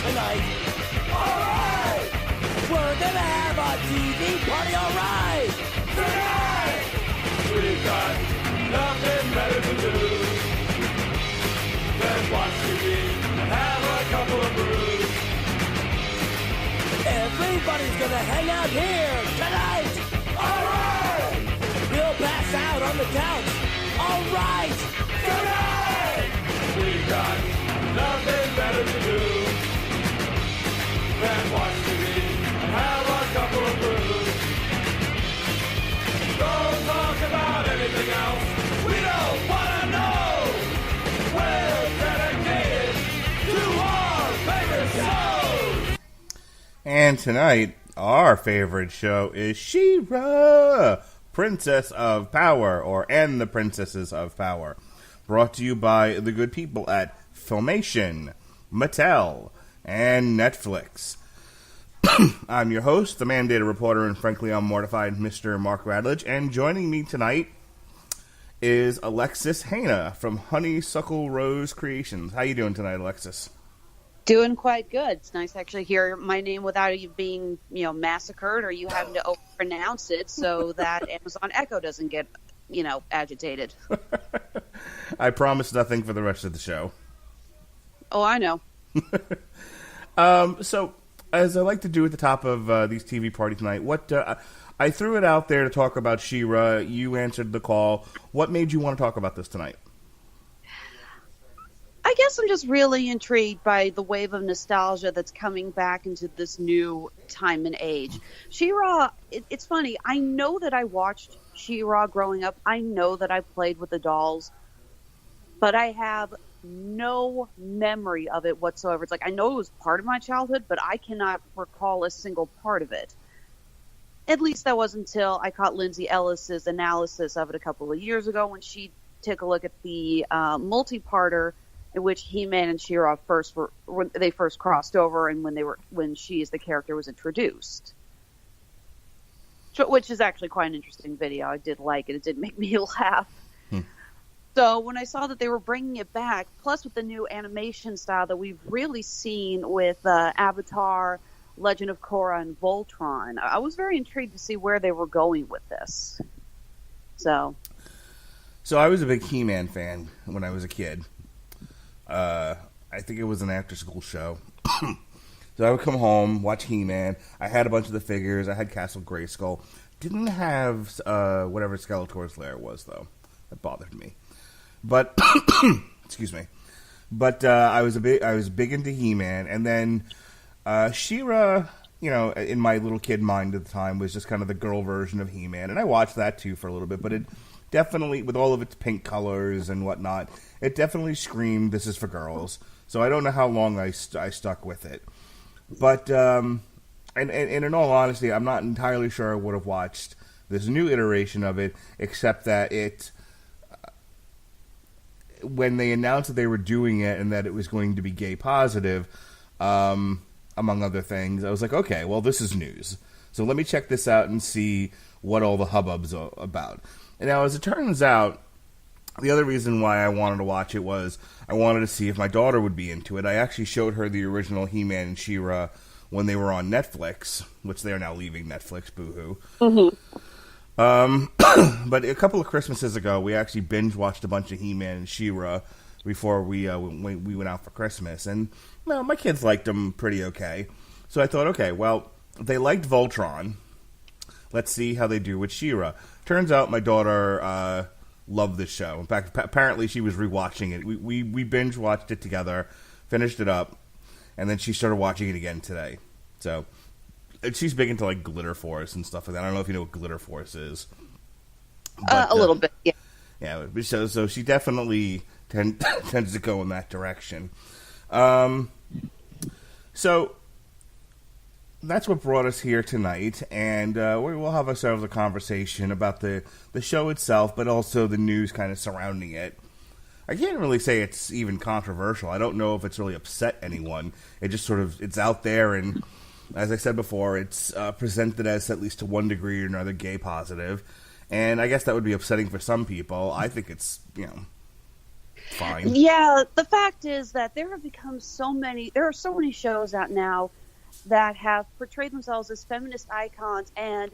tonight. Alright! We're gonna have a TV party, alright! Tonight! We've got nothing better to do than watch TV and have a couple of brews. Everybody's gonna hang out here tonight! Alright! We'll pass out on the couch. Alright! Tonight! We've got nothing better to do than watch TV and have a couple of brews. Don't talk about anything else. We don't want to know. We're dedicated to our favorite shows. And tonight, our favorite show is She-Ra, Princess of Power, or And the Princesses of Power. Brought to you by the good people at Filmation, Mattel, and Netflix. I'm your host, the mandated reporter, and frankly unmortified Mr. Mark Radledge, and joining me tonight is Alexis Hana from Honeysuckle Rose Creations. How you doing tonight, Alexis? Doing quite good. It's nice to actually hear my name without you being, massacred or you having to pronounce it so that Amazon Echo doesn't get, agitated. I promise nothing for the rest of the show. Oh, I know. So, as I like to do at the top of these TV parties tonight, I threw it out there to talk about She-Ra. You answered the call. What made you want to talk about this tonight? I guess I'm just really intrigued by the wave of nostalgia that's coming back into this new time and age. She-Ra, it's funny. I know that I watched She-Ra growing up. I know that I played with the dolls, but I have no memory of it whatsoever. It's like I know it was part of my childhood, but I cannot recall a single part of it. At least that was until I caught Lindsay Ellis's analysis of it a couple of years ago when she took a look at the multi-parter in which He-Man and She-Ra when they first crossed over, and when she as the character was introduced, which is actually quite an interesting video. I did like it. It did make me laugh. So when I saw that they were bringing it back, plus with the new animation style that we've really seen with Avatar, Legend of Korra, and Voltron, I was very intrigued to see where they were going with this. So I was a big He-Man fan when I was a kid. I think it was an after-school show. So I would come home, watch He-Man. I had a bunch of the figures. I had Castle Grayskull. Didn't have whatever Skeletor's lair was, though. That bothered me. But excuse me. But I was big into He-Man, and then She-Ra, in my little kid mind at the time, was just kind of the girl version of He-Man, and I watched that too for a little bit. But it definitely, with all of its pink colors and whatnot, it definitely screamed, "This is for girls." So I don't know how long I stuck with it. But and in all honesty, I'm not entirely sure I would have watched this new iteration of it, except that it. When they announced that they were doing it and that it was going to be gay positive, among other things, I was like, okay, well, this is news. So let me check this out and see what all the hubbub's about. And now, as it turns out, the other reason why I wanted to watch it was I wanted to see if my daughter would be into it. I actually showed her the original He-Man and She-Ra when they were on Netflix, which they are now leaving Netflix, boo-hoo. Mm-hmm. But a couple of Christmases ago, we actually binge-watched a bunch of He-Man and She-Ra before we went out for Christmas. And, my kids liked them pretty okay. So I thought, okay, well, they liked Voltron. Let's see how they do with She-Ra. Turns out my daughter loved this show. In fact, apparently she was rewatching it. We binge-watched it together, finished it up, and then she started watching it again today. So... she's big into, Glitter Force and stuff like that. I don't know if you know what Glitter Force is. But, a little bit, yeah. Yeah, so she definitely tends to go in that direction. So that's what brought us here tonight, and we'll have ourselves a conversation about the show itself, but also the news kind of surrounding it. I can't really say it's even controversial. I don't know if it's really upset anyone. It just it's out there, and as I said before, it's presented as, at least to one degree or another, gay positive. And I guess that would be upsetting for some people. I think it's, fine. Yeah, the fact is that there are so many shows out now that have portrayed themselves as feminist icons and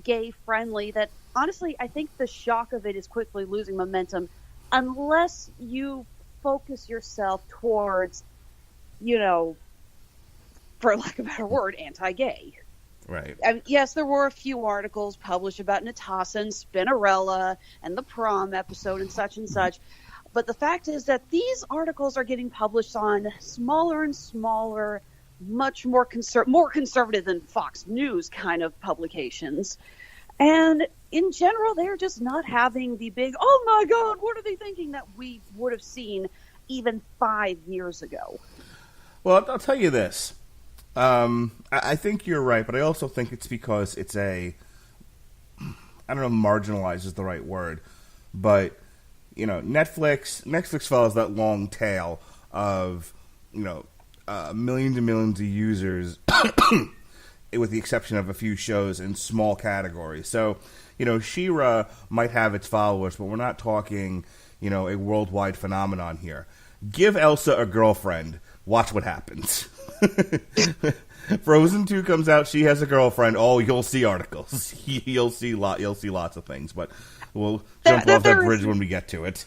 gay friendly that honestly, I think the shock of it is quickly losing momentum unless you focus yourself towards, for lack of a better word, anti-gay. Right. Yes, there were a few articles published about Natasha and Spinnerella and the prom episode and such. But the fact is that these articles are getting published on smaller and smaller, much more conservative than Fox News kind of publications. And in general, they're just not having the big, oh my God, what are they thinking that we would have seen even 5 years ago? Well, I'll tell you this. I think you're right, but I also think it's because it's I don't know if marginalized is the right word, but, Netflix follows that long tail of, millions and millions of users with the exception of a few shows in small categories. So, She-Ra might have its followers, but we're not talking, a worldwide phenomenon here. Give Elsa a girlfriend. Watch what happens. Frozen 2 comes out. She has a girlfriend. Oh, you'll see articles. You'll see lots of things. But we'll jump off that bridge when we get to it.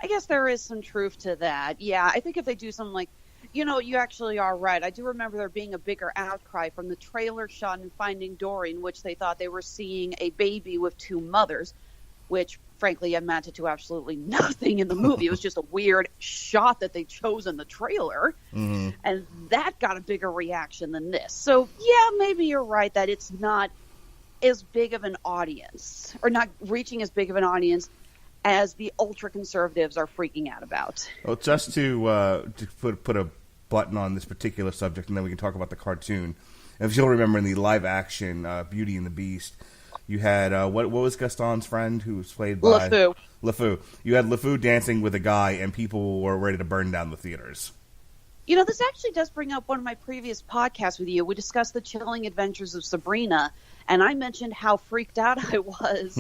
I guess there is some truth to that. Yeah, I think if they do something like, you actually are right. I do remember there being a bigger outcry from the trailer shot in Finding Dory, in which they thought they were seeing a baby with two mothers, which frankly amounted to absolutely nothing in the movie. It was just a weird shot that they chose in the trailer. Mm-hmm. And that got a bigger reaction than this. So, yeah, maybe you're right that it's not as big of an audience, or not reaching as big of an audience as the ultra-conservatives are freaking out about. Well, just to put a button on this particular subject, and then we can talk about the cartoon. If you'll remember in the live-action Beauty and the Beast, you had, what was Gaston's friend who was played by? LeFou. You had LeFou dancing with a guy, and people were ready to burn down the theaters. This actually does bring up one of my previous podcasts with you. We discussed the chilling adventures of Sabrina, and I mentioned how freaked out I was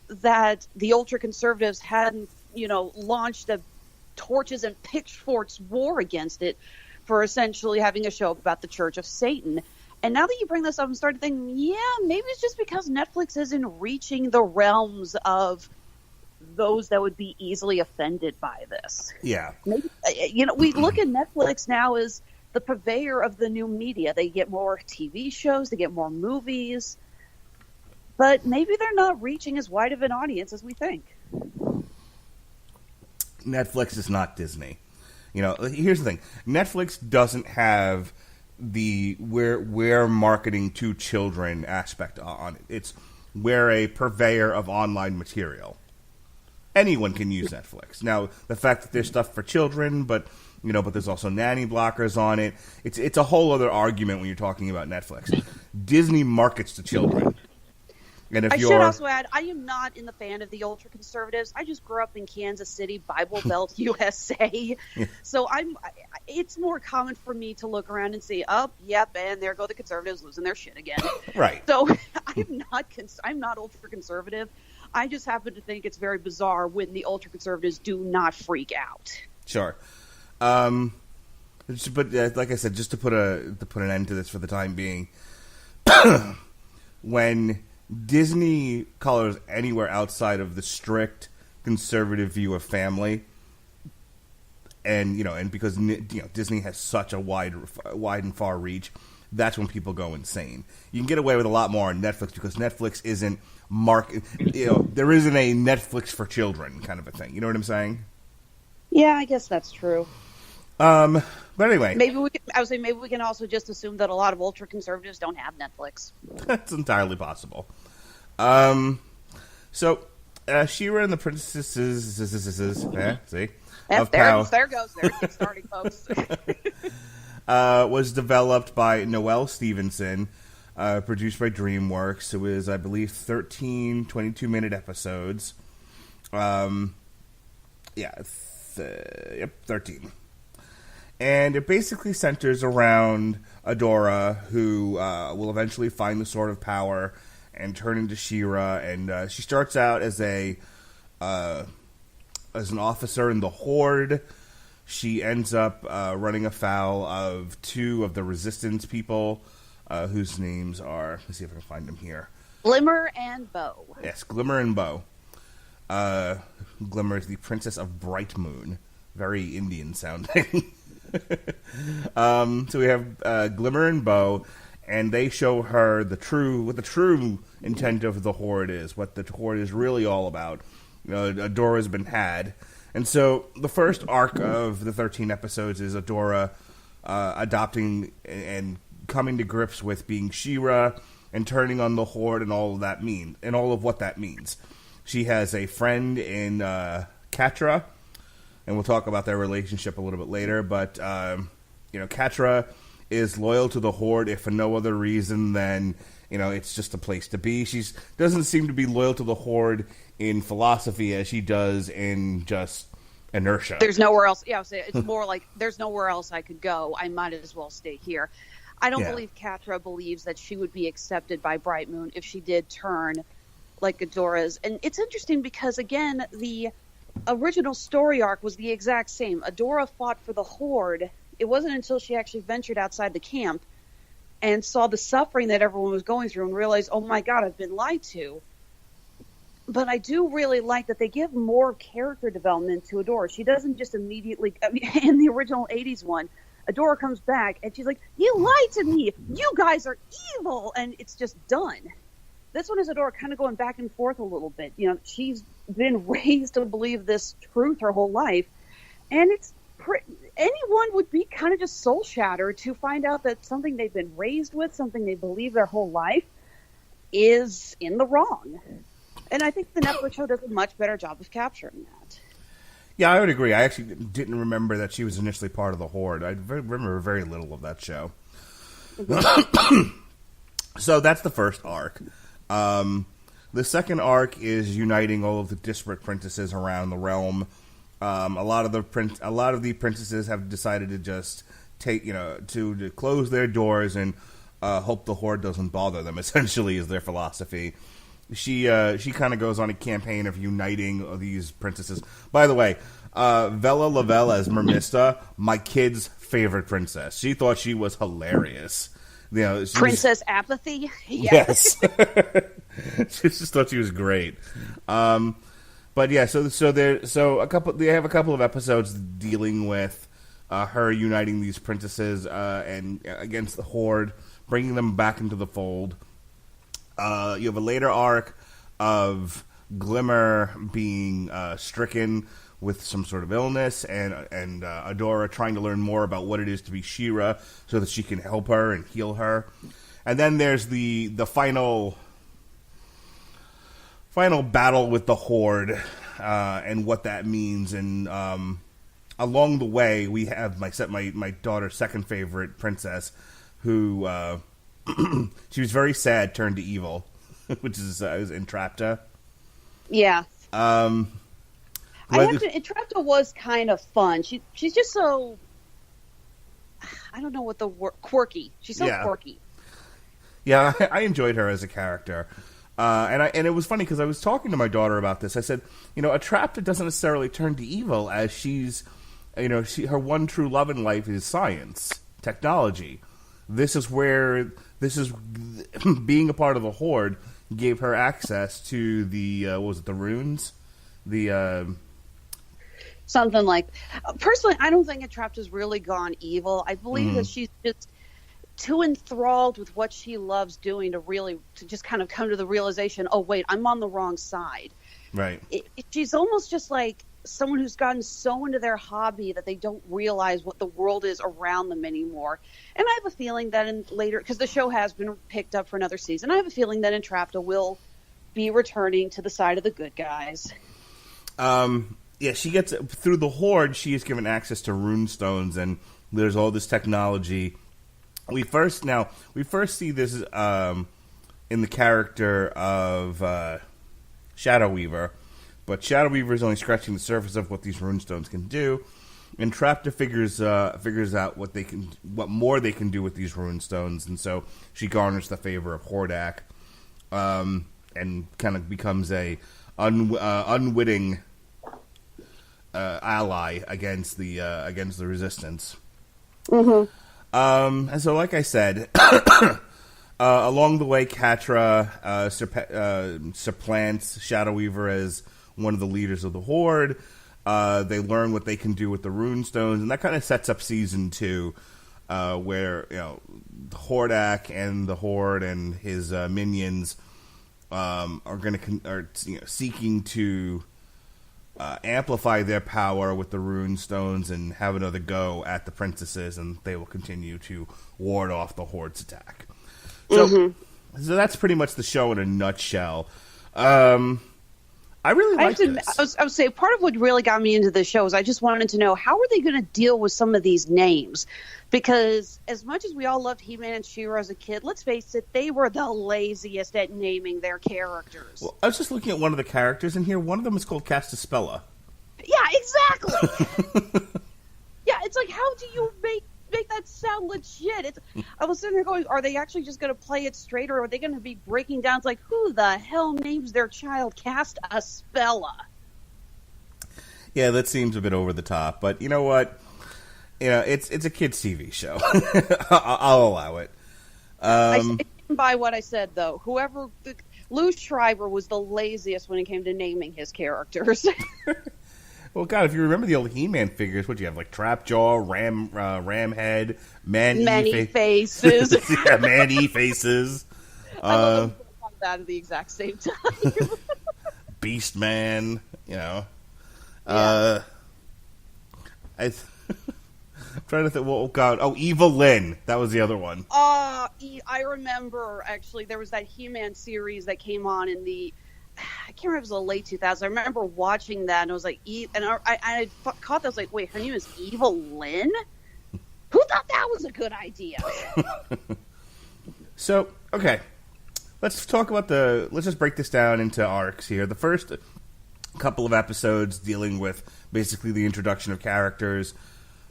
that the ultra-conservatives hadn't, launched a torches and pitchforks war against it for essentially having a show about the Church of Satan. And now that you bring this up, I'm starting to think, yeah, maybe it's just because Netflix isn't reaching the realms of those that would be easily offended by this. Yeah. Maybe, we look at Netflix now as the purveyor of the new media. They get more TV shows, they get more movies, but maybe they're not reaching as wide of an audience as we think. Netflix is not Disney. Here's the thing. Netflix doesn't have the we're marketing to children aspect on it. It's we're a purveyor of online material. Anyone can use Netflix. Now, the fact that there's stuff for children, but there's also nanny blockers on it. It's a whole other argument when you're talking about Netflix. Disney markets to children. And I should also add, I am not in the fan of the ultra-conservatives. I just grew up in Kansas City, Bible Belt, USA. Yeah. So it's more common for me to look around and see, oh, yep, and there go the conservatives losing their shit again. Right. So I'm not ultra-conservative. I just happen to think it's very bizarre when the ultra-conservatives do not freak out. Sure. But like I said, just to put an end to this for the time being, when Disney colors anywhere outside of the strict conservative view of family, and because Disney has such a wide and far reach, that's when people go insane. You can get away with a lot more on Netflix because Netflix isn't there isn't a Netflix for children kind of a thing. You know what I'm saying? Yeah, I guess that's true. But anyway, maybe we can also just assume that a lot of ultra conservatives don't have Netflix. That's entirely possible. So She-Ra and the Princesses, see, there goes. There it's starting, folks. Was developed by Noelle Stevenson, produced by DreamWorks. It was, I believe, 13 22-minute episodes. 13. And it basically centers around Adora, who will eventually find the Sword of Power and turn into She-Ra. And she starts out as a as an officer in the Horde. She ends up running afoul of two of the Resistance people, whose names are... Let's see if I can find them here. Glimmer and Bow. Yes, Glimmer and Bow. Glimmer is the Princess of Bright Moon. Very Indian sounding. So we have Glimmer and Bow, and they show her what the true intent of the Horde is, what the Horde is really all about. Adora's been had. And so the first arc of the 13 episodes is Adora adopting and coming to grips with being She-Ra and turning on the Horde and all of what that means. She has a friend in Catra, and we'll talk about their relationship a little bit later. But Catra is loyal to the Horde if for no other reason than it's just a place to be. She doesn't seem to be loyal to the Horde in philosophy as she does in just inertia. There's nowhere else. Yeah, it's more like there's nowhere else I could go. I might as well stay here. I don't believe Catra believes that she would be accepted by Bright Moon if she did turn like Adora's. And it's interesting because, again, the original story arc was the exact same. Adora fought for the Horde. It wasn't until she actually ventured outside the camp and saw the suffering that everyone was going through and realized, oh my God, I've been lied to. But I do really like that they give more character development to Adora. She doesn't just immediately, in the original 80s one, Adora comes back and she's like, you lied to me. You guys are evil. And it's just done. This one is Adora kind of going back and forth a little bit. She's been raised to believe this truth her whole life. And anyone would be kind of just soul shattered to find out that something they've been raised with, something they believe their whole life, is in the wrong. And I think the Netflix show does a much better job of capturing that. Yeah, I would agree. I actually didn't remember that she was initially part of the Horde. I remember very little of that show. So that's the first arc. The second arc is uniting all of the disparate princesses around the realm. A lot of the princesses have decided to just take, to close their doors and hope the Horde doesn't bother them. Essentially, is their philosophy. She kind of goes on a campaign of uniting these princesses. By the way, Vela Lavelle as Mermista, my kid's favorite princess. She thought she was hilarious. Princess Apathy. Yes, she just thought she was great. But yeah, they have a couple of episodes dealing with her uniting these princesses and against the Horde, bringing them back into the fold. You have a later arc of Glimmer being stricken with some sort of illness, and Adora trying to learn more about what it is to be She-Ra so that she can help her and heal her. And then there's the final battle with the Horde and what that means. And along the way, we have my daughter's second favorite princess, who she was very sad, turned to evil, which is Entrapta. Yeah. Entrapta was kind of fun. She's just so, I don't know what the word, quirky. She's so quirky. Yeah, I enjoyed her as a character. And it was funny because I was talking to my daughter about this. I said, Entrapta doesn't necessarily turn to evil, as she's, her one true love in life is science, technology. This is being a part of the Horde gave her access to the the runes, something like. Personally, I don't think Entrapta's really gone evil. I believe that she's just too enthralled with what she loves doing to just kind of come to the realization, oh wait, I'm on the wrong side. Right. She's almost just like someone who's gotten so into their hobby that they don't realize what the world is around them anymore. And I have a feeling that because the show has been picked up for another season, I have a feeling that Entrapta will be returning to the side of the good guys. Yeah, she gets through the Horde. She is given access to rune stones, and there's all this technology. We first see this in the character of Shadow Weaver. But Shadow Weaver is only scratching the surface of what these runestones can do. Entrapta figures out what more they can do with these runestones, and so she garners the favor of Hordak, and kind of becomes a unwitting ally against the resistance. Mm-hmm. And so, like I said, along the way, Catra supplants Shadow Weaver as one of the leaders of the Horde. They learn what they can do with the runestones, and that kind of sets up season 2, where Hordak and the Horde and his minions are seeking to amplify their power with the runestones and have another go at the princesses, and they will continue to ward off the Horde's attack. So that's pretty much the show in a nutshell. I really like this. I would say part of what really got me into the show is I just wanted to know, how are they going to deal with some of these names? Because as much as we all loved He-Man and She-Ra as a kid, let's face it, they were the laziest at naming their characters. Well, I was just looking at one of the characters in here. One of them is called Castaspella. Yeah, exactly. Yeah, it's like, how do you make that sound legit? I was sitting there going, are they actually just going to play it straight, or are they going to be breaking down? It's like, who the hell names their child Castaspella? Yeah, that seems a bit over the top, but you know what? It's a kids' TV show. I'll allow it. I stand by what I said, though. Lou Schreiber was the laziest when it came to naming his characters. Well, God, if you remember the old He-Man figures, what do you have, like Trapjaw, Ramhead, Many Faces. Yeah, Man-E-Faces. I love that at the exact same time. Beast Man, Yeah. I'm trying to think. Well, oh God! Oh, Evil Lynn. That was the other one. I remember, actually, there was that He-Man series that came on in the, I can't remember if it was the late 2000s. I remember watching that, and I was like, and I caught that. I was like, wait, her name is Evil Lynn? Who thought that was a good idea? So, okay. Let's talk about let's just break this down into arcs here. The first couple of episodes dealing with basically the introduction of characters.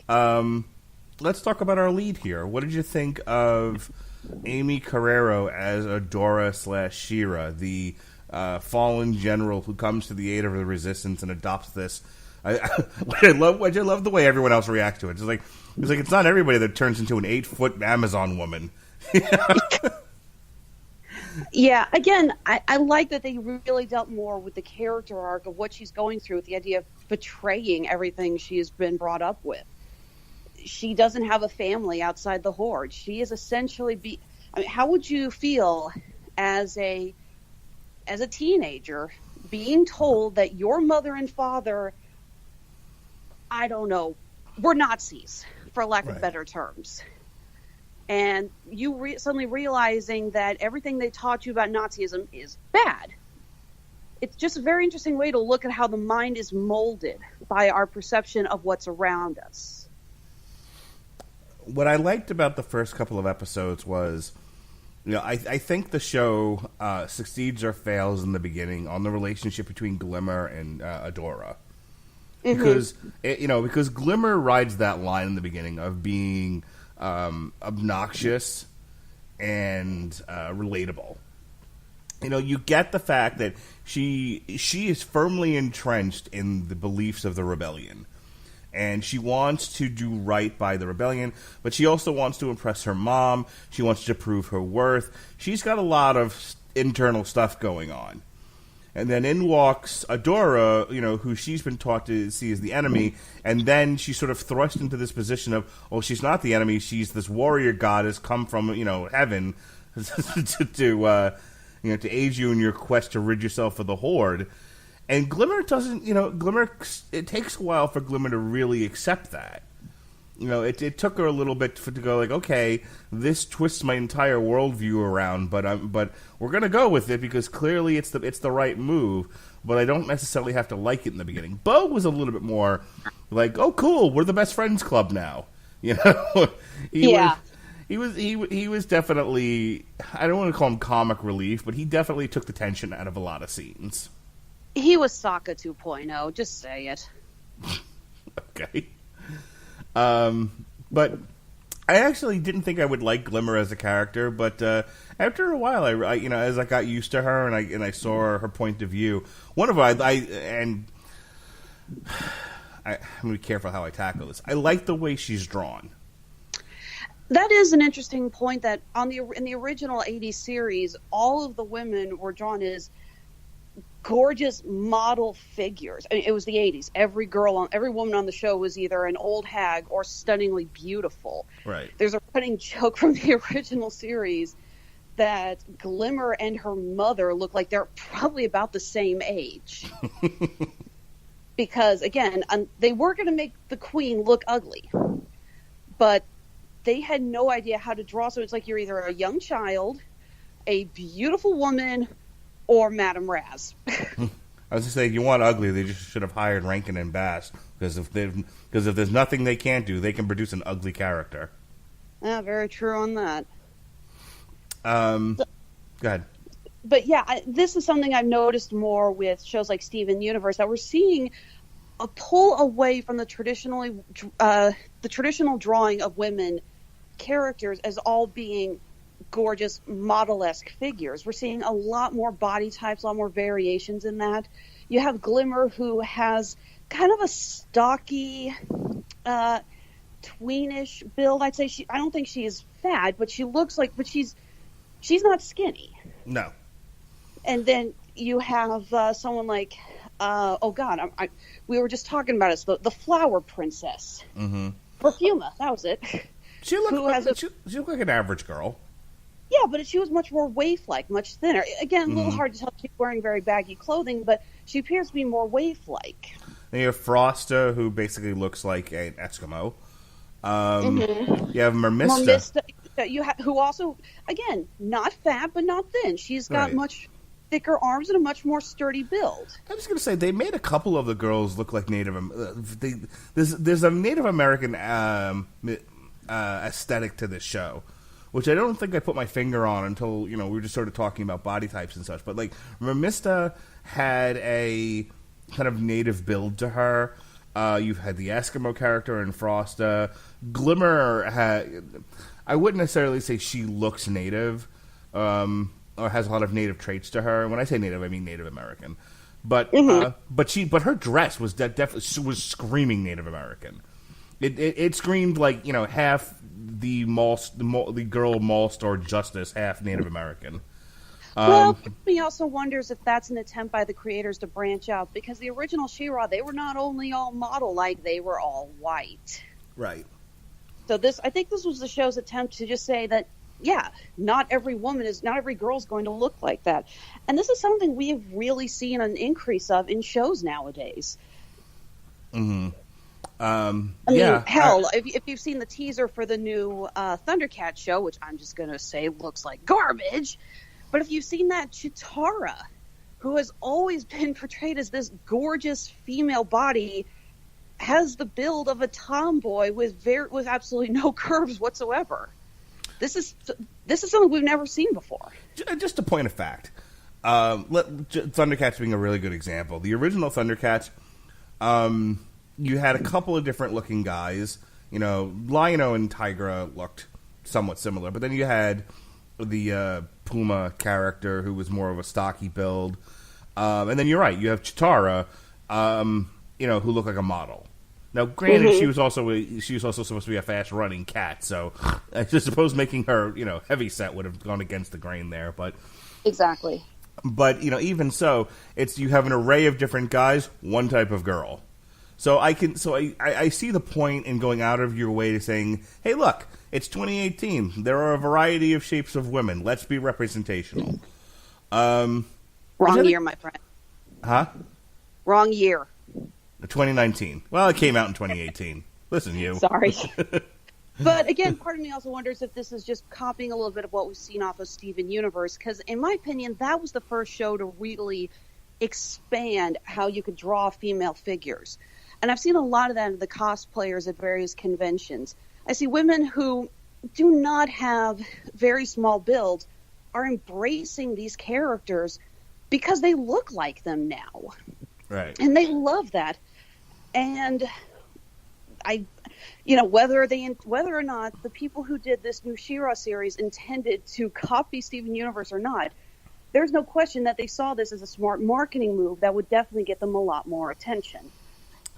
Let's talk about our lead here. What did you think of Amy Carrero as Adora / She-Ra, the fallen general who comes to the aid of the resistance and adopts this? I love the way everyone else reacts to it. It's like it's not everybody that turns into an 8-foot Amazon woman. Yeah, again, I like that they really dealt more with the character arc of what she's going through, with the idea of betraying everything she's been brought up with. She doesn't have a family outside the Horde. She is essentially how would you feel as a teenager being told that your mother and father, I don't know, were Nazis, for lack of better terms? And you suddenly realizing that everything they taught you about Nazism is bad. It's just a very interesting way to look at how the mind is molded by our perception of what's around us. What I liked about the first couple of episodes was, I think the show succeeds or fails in the beginning on the relationship between Glimmer and Adora. Because, because Glimmer rides that line in the beginning of being obnoxious and relatable. You get the fact that she is firmly entrenched in the beliefs of the rebellion. And she wants to do right by the rebellion, but she also wants to impress her mom. She wants to prove her worth. She's got a lot of internal stuff going on. And then in walks Adora, who she's been taught to see as the enemy, and then she's sort of thrust into this position of, she's not the enemy, she's this warrior goddess come from, heaven to aid you in your quest to rid yourself of the Horde. And Glimmer doesn't, it takes a while for Glimmer to really accept that. It took her a little bit to go like, okay, this twists my entire worldview around, but we're gonna go with it because clearly it's the right move. But I don't necessarily have to like it in the beginning. Bo was a little bit more like, oh, cool, we're the best friends club now. He was definitely, I don't want to call him comic relief, but he definitely took the tension out of a lot of scenes. He was Sokka 2.0, just say it. Okay. But I actually didn't think I would like Glimmer as a character, but after a while, I as I got used to her and I saw her point of view, I'm going to be careful how I tackle this. I like the way she's drawn. That is an interesting point. That in the original '80s series, all of the women were drawn as gorgeous model figures. I mean, it was the '80s. Every woman on the show was either an old hag or stunningly beautiful. Right. There's a running joke from the original series that Glimmer and her mother look like they're probably about the same age. Because, again, they were going to make the queen look ugly. But they had no idea how to draw. So it's like you're either a young child, a beautiful woman, or Madame Raz. I was just saying, you want ugly, they just should have hired Rankin and Bass. Because if there's nothing they can't do, they can produce an ugly character. Yeah, very true on that. Go ahead. But yeah, this is something I've noticed more with shows like Steven Universe, that we're seeing a pull away from the traditional drawing of women characters as all being gorgeous model-esque figures. We're seeing a lot more body types, a lot more variations in that. You have Glimmer, who has kind of a stocky, tweenish build. I'd say I don't think she is fat, but she looks like, but she's not skinny. No. And then you have someone like, we were just talking about it, the Flower Princess. Mm-hmm. Perfuma, that was it. She looked like an average girl. Yeah, but she was much more waif-like, much thinner. Again, a little hard to tell. She's wearing very baggy clothing, but she appears to be more waif-like. And you have Frosta, who basically looks like an Eskimo. You have Mermista. Who also, again, not fat, but not thin. She's got much thicker arms and a much more sturdy build. I was going to say, they made a couple of the girls look like Native. There's a Native American aesthetic to this show, which I don't think I put my finger on until we were just sort of talking about body types and such. But like Mermista had a kind of native build to her. You had the Eskimo character in Frosta. Glimmer had. I wouldn't necessarily say she looks native, or has a lot of native traits to her. And when I say native, I mean Native American. But but her dress was definitely was screaming Native American. It screamed like half the girl mall store Justice, half Native American. Well, he also wonders if that's an attempt by the creators to branch out, because the original She-Ra, they were not only all model-like, they were all white. Right. So I think this was the show's attempt to just say that, yeah, not every girl is going to look like that. And this is something we have really seen an increase of in shows nowadays. Mm-hmm. If you've seen the teaser for the new Thundercats show, which I'm just going to say looks like garbage, but if you've seen that, Chitara, who has always been portrayed as this gorgeous female body, has the build of a tomboy with absolutely no curves whatsoever. This is something we've never seen before. Just a point of fact, Thundercats being a really good example. The original Thundercats, you had a couple of different looking guys. Lion-O and Tigra looked somewhat similar, but then you had the Puma character who was more of a stocky build, and then you're right, you have Chitara, who looked like a model. Now, granted, she was also supposed to be a fast running cat, so I suppose making her heavy set would have gone against the grain there, but exactly. But even so, you have an array of different guys, one type of girl. So I see the point in going out of your way to saying, hey, look, it's 2018. There are a variety of shapes of women. Let's be representational. Wrong year, my friend. Huh? Wrong year. 2019. Well, it came out in 2018. Listen, you. Sorry. But again, part of me also wonders if this is just copying a little bit of what we've seen off of Steven Universe, because in my opinion, that was the first show to really expand how you could draw female figures. And I've seen a lot of that in the cosplayers at various conventions. I see women who do not have very small builds are embracing these characters because they look like them now. Right. And they love that. And whether or not the people who did this new She-Ra series intended to copy Steven Universe or not, there's no question that they saw this as a smart marketing move that would definitely get them a lot more attention.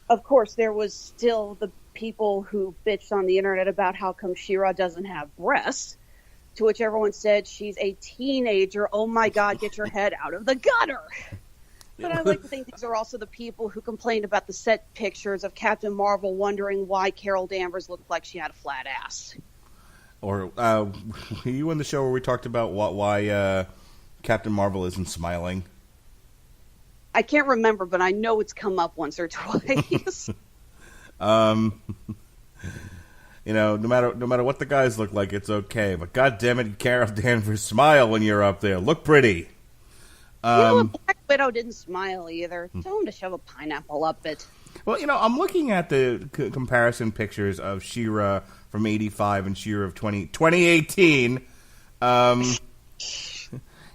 of course, there was still the people who bitched on the internet about how come She-Ra doesn't have breasts, to which everyone said she's a teenager. Oh my God, get your head out of the gutter. But I like to think these are also the people who complained about the set pictures of Captain Marvel wondering why Carol Danvers looked like she had a flat ass. Or were you on the show where we talked about why Captain Marvel isn't smiling? I can't remember, but I know it's come up once or twice. No matter what the guys look like, it's okay. But God damn it, Carol Danvers, smile when you're up there. Look pretty. Black Widow didn't smile either. Tell him to shove a pineapple up it. Well, I'm looking at the comparison pictures of She-Ra from 85 and She-Ra of 2018.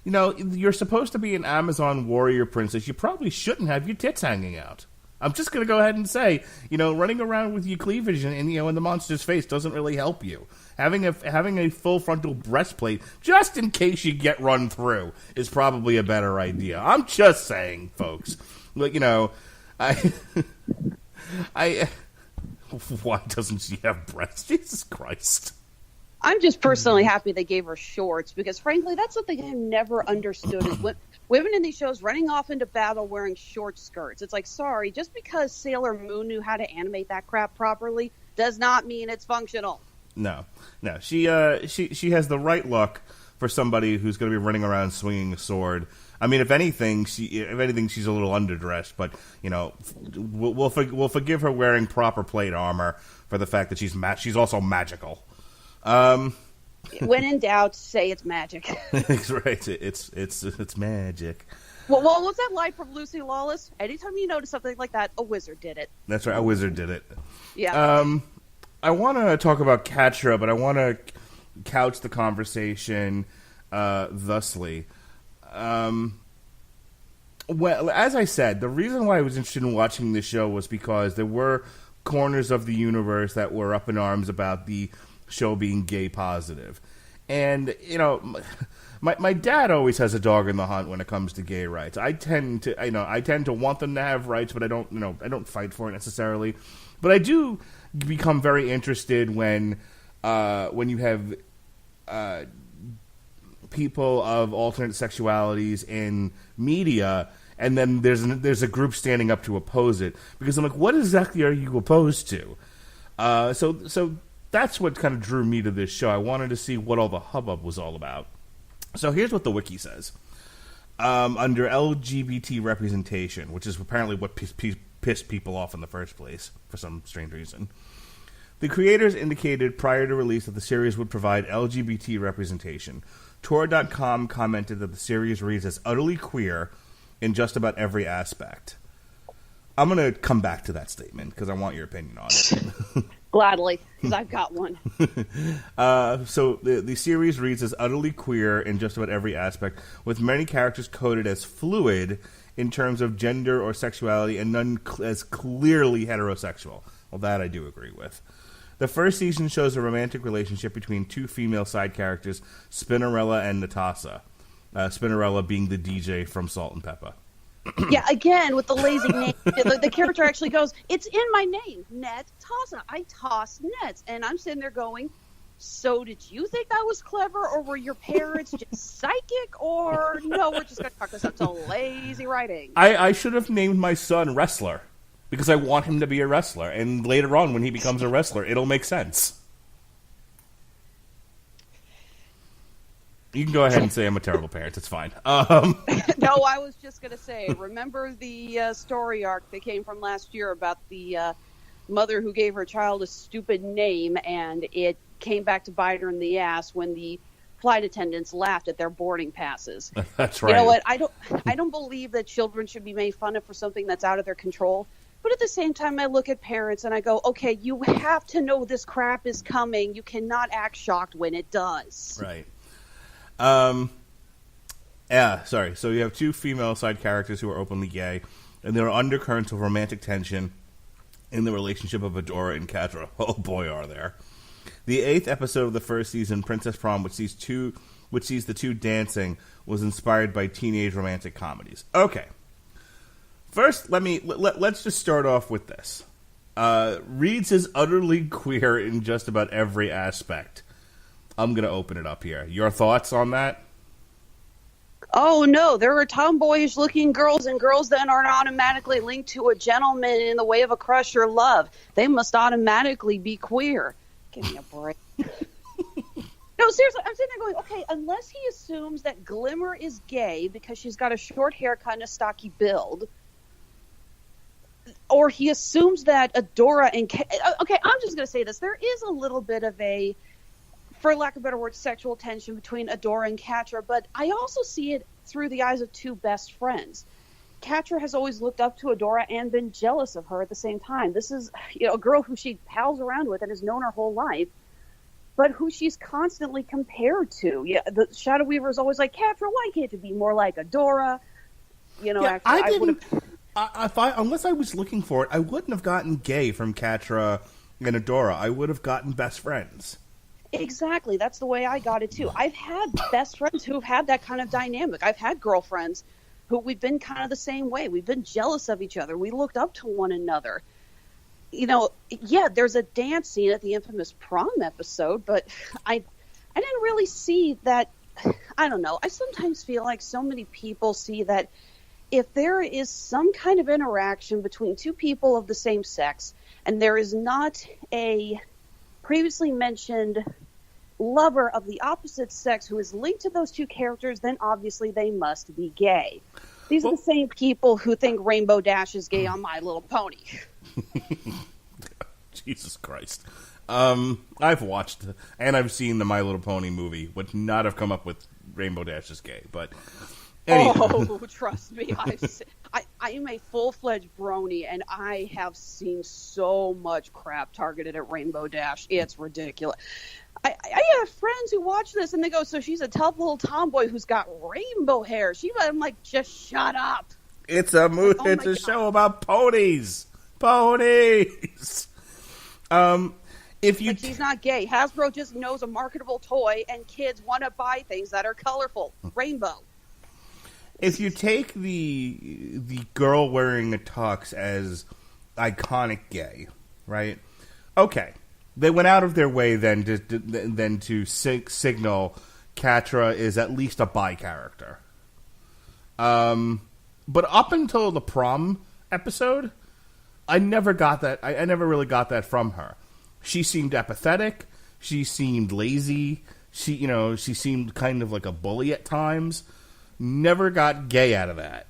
You're supposed to be an Amazon warrior princess. You probably shouldn't have your tits hanging out. I'm just going to go ahead and say, running around with your cleavage in the monster's face doesn't really help you. Having a full frontal breastplate, just in case you get run through, is probably a better idea. I'm just saying, folks. Like, why doesn't she have breasts? Jesus Christ. I'm just personally happy they gave her shorts because, frankly, that's something I've never understood is women in these shows running off into battle wearing short skirts. It's like, sorry, just because Sailor Moon knew how to animate that crap properly does not mean it's functional. No. She has the right look for somebody who's going to be running around swinging a sword. I mean, if anything, she's a little underdressed, but we'll forgive her wearing proper plate armor for the fact that she's also magical. When in doubt, say it's magic. That's right. It's magic. Well, what was that line from Lucy Lawless? Anytime you notice something like that, a wizard did it. That's right. A wizard did it. Yeah. I want to talk about Catra, but I want to couch the conversation thusly. Well, as I said, the reason why I was interested in watching this show was because there were corners of the universe that were up in arms about the show being gay positive. And, my dad always has a dog in the hunt when it comes to gay rights. I tend to want them to have rights, but I don't fight for it necessarily. But I do become very interested when you have people of alternate sexualities in media, and then there's a group standing up to oppose it, because I'm like, what exactly are you opposed to? So that's what kind of drew me to this show. I wanted to see what all the hubbub was all about. So here's what the wiki says. Under LGBT representation, which is apparently what pissed people off in the first place for some strange reason. The creators indicated prior to release that the series would provide LGBT representation. Tor.com commented that the series reads as utterly queer in just about every aspect. I'm going to come back to that statement because I want your opinion on it. Gladly, because I've got one. So the series reads as utterly queer in just about every aspect, with many characters coded as fluid in terms of gender or sexuality, and none as clearly heterosexual. Well, that I do agree with. The first season shows a romantic relationship between two female side characters, Spinnerella and Natasha. Spinnerella being the DJ from Salt and Pepper. Yeah, again, with the lazy name. The character actually goes, it's in my name, Net Tassa. I toss nets. And I'm sitting there going, so did you think that was clever, or were your parents just psychic, or no, we're just going to talk this up to lazy writing? I should have named my son Wrestler, because I want him to be a wrestler. And later on, when he becomes a wrestler, it'll make sense. You can go ahead and say I'm a terrible parent. It's fine. No, I was just going to say, remember the story arc that came from last year about the mother who gave her child a stupid name, and it came back to bite her in the ass when the flight attendants laughed at their boarding passes. That's right. You know what? I don't believe that children should be made fun of for something that's out of their control. But at the same time, I look at parents and I go, okay, you have to know this crap is coming. You cannot act shocked when it does. Right. Sorry. So you have two female side characters who are openly gay, and there are undercurrents of romantic tension in the relationship of Adora and Catra. Oh boy, are there. The 8th episode of the first season, Princess Prom, which sees the two dancing, was inspired by teenage romantic comedies. Okay. First, let's just start off with this. Reeds is utterly queer in just about every aspect. I'm going to open it up here. Your thoughts on that? Oh, no, there are tomboyish-looking girls and girls that aren't automatically linked to a gentleman in the way of a crush or love. They must automatically be queer. Give me a break. No, seriously, I'm sitting there going, okay, unless he assumes that Glimmer is gay because she's got a short haircut and a stocky build, or he assumes that Adora and... Okay, I'm just going to say this. There is a little bit of a, for lack of a better word, sexual tension between Adora and Catra, but I also see it through the eyes of two best friends. Catra has always looked up to Adora and been jealous of her at the same time. This is, a girl who she pals around with and has known her whole life, but who she's constantly compared to. Yeah, the Shadow Weaver is always like, Catra, why can't you be more like Adora? Unless I was looking for it, I wouldn't have gotten gay from Catra and Adora. I would have gotten best friends. Exactly. That's the way I got it, too. I've had best friends who've had that kind of dynamic. I've had girlfriends who we've been kind of the same way. We've been jealous of each other. We looked up to one another. There's a dance scene at the infamous prom episode, but I didn't really see that. I don't know. I sometimes feel like so many people see that if there is some kind of interaction between two people of the same sex and there is not a previously mentioned lover of the opposite sex who is linked to those two characters, then obviously they must be gay. These are the same people who think Rainbow Dash is gay on My Little Pony. Jesus Christ. I've watched and I've seen the My Little Pony movie. Would not have come up with Rainbow Dash is gay, but anyway. Oh, trust me, I am a full-fledged brony, and I have seen so much crap targeted at Rainbow Dash. It's ridiculous. I have friends who watch this, and they go, so she's a tough little tomboy who's got rainbow hair. I'm like, just shut up. It's a movie. Oh, it's a show about ponies. Ponies. She's not gay. Hasbro just knows a marketable toy, and kids want to buy things that are colorful. Rainbow. If you take the girl wearing a tux as iconic gay, right? Okay, they went out of their way then to signal Catra is at least a bi character. But up until the prom episode, I never got that. I never really got that from her. She seemed apathetic. She seemed lazy. She seemed kind of like a bully at times. Never got gay out of that.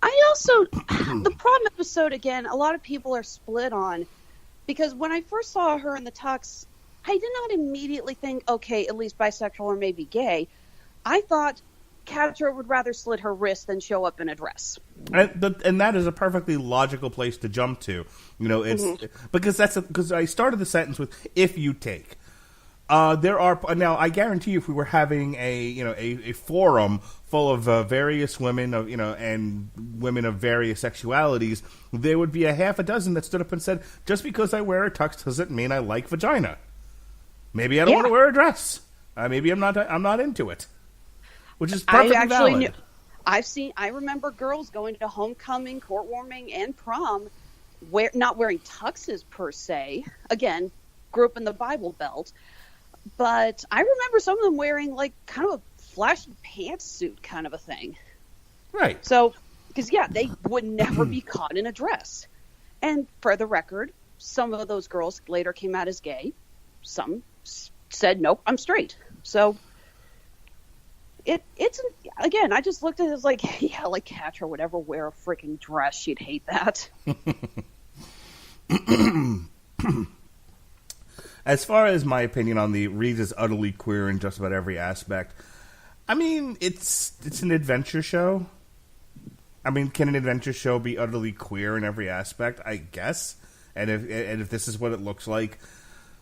I also, the prom episode, again, a lot of people are split on, because when I first saw her in the tux, I did not immediately think, okay, at least bisexual or maybe gay. I thought Catra would rather slit her wrist than show up in a dress. And that is a perfectly logical place to jump to. It's because I started the sentence with "if you take." There are now. I guarantee you, if we were having a forum full of various women and women of various sexualities, there would be a half a dozen that stood up and said, "Just because I wear a tux doesn't mean I like vagina. Maybe I don't want to wear a dress. Maybe I'm not into it." Which is perfectly valid. I remember girls going to homecoming, court warming, and prom, not wearing tuxes per se. Again, grew up in the Bible Belt. But I remember some of them wearing like kind of a flashy pantsuit kind of a thing. Right. So, because they would never be caught in a dress. And for the record, some of those girls later came out as gay. Some said, nope, I'm straight. So, it's, again, I just looked at it as like, like Catra would ever wear a freaking dress. She'd hate that. As far as my opinion on the Reed is utterly queer in just about every aspect, I mean, it's an adventure show. I mean, can an adventure show be utterly queer in every aspect? I guess. And if this is what it looks like,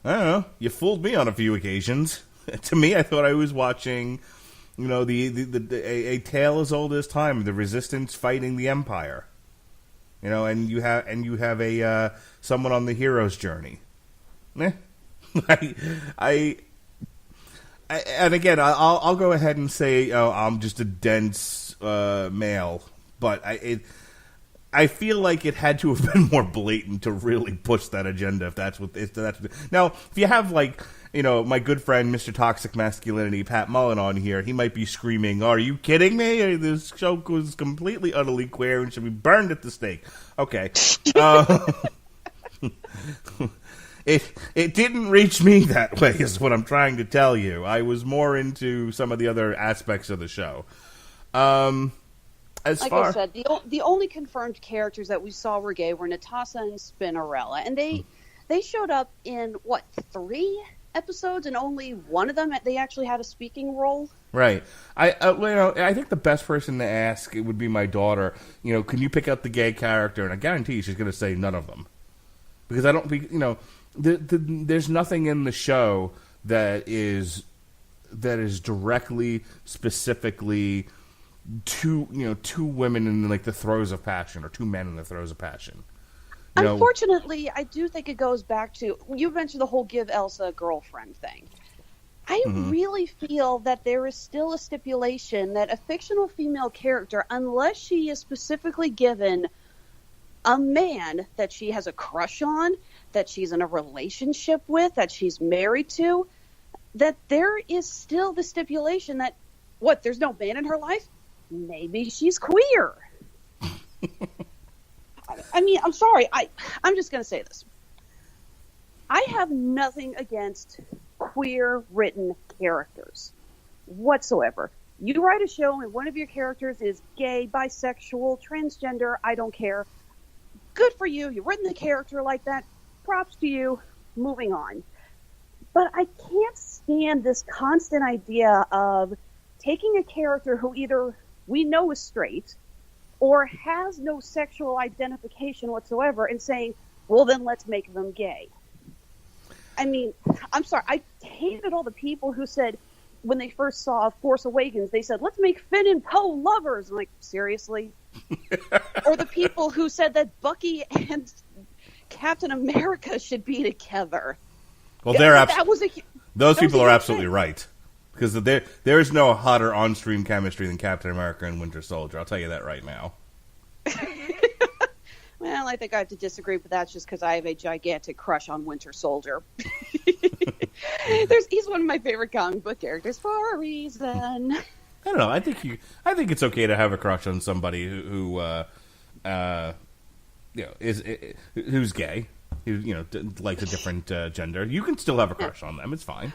I don't know. You fooled me on a few occasions. To me, I thought I was watching, a tale as old as time, the Resistance fighting the Empire. And you have a someone on the hero's journey. And again, I'll go ahead and say, I'm just a dense male, but I feel like it had to have been more blatant to really push that agenda. If that's what now, if you have like, you know, my good friend Mr. Toxic Masculinity Pat Mullen on here, he might be screaming, "Are you kidding me? This show was completely utterly queer and should be burned at the stake." Okay, it didn't reach me that way, is what I'm trying to tell you. I was more into some of the other aspects of the show. I said, the only confirmed characters that we saw were gay were Natasha and Spinnerella, and they showed up in 3 episodes, and only one of them they actually had a speaking role. Right. I think the best person to ask it would be my daughter. You know, can you pick out the gay character? And I guarantee you she's going to say none of them, because I don't think, you know, there's nothing in the show that is directly, specifically two women in like the throes of passion, or two men in the throes of passion. Unfortunately, I do think it goes back to, you mentioned the whole give Elsa a girlfriend thing. I really feel that there is still a stipulation that a fictional female character, unless she is specifically given a man that she has a crush on, that she's in a relationship with, that she's married to, that there is still the stipulation that, there's no man in her life? Maybe she's queer. I mean, I'm sorry. I'm just going to say this. I have nothing against queer written characters whatsoever. You write a show and one of your characters is gay, bisexual, transgender, I don't care. Good for you. You've written the character like that. Props to you. Moving on. But I can't stand this constant idea of taking a character who either we know is straight or has no sexual identification whatsoever and saying, well, then let's make them gay. I mean, I'm sorry. I hated all the people who said, when they first saw Force Awakens, they said, let's make Finn and Poe lovers. I'm like, seriously? Or the people who said that Bucky and Captain America should be together. Well, those people are absolutely right. Because there is no hotter on-screen chemistry than Captain America and Winter Soldier. I'll tell you that right now. Well, I think I have to disagree, but that's just because I have a gigantic crush on Winter Soldier. He's one of my favorite comic book characters for a reason. I don't know. I think it's okay to have a crush on somebody who who's gay, who likes a different gender. You can still have a crush on them. It's fine.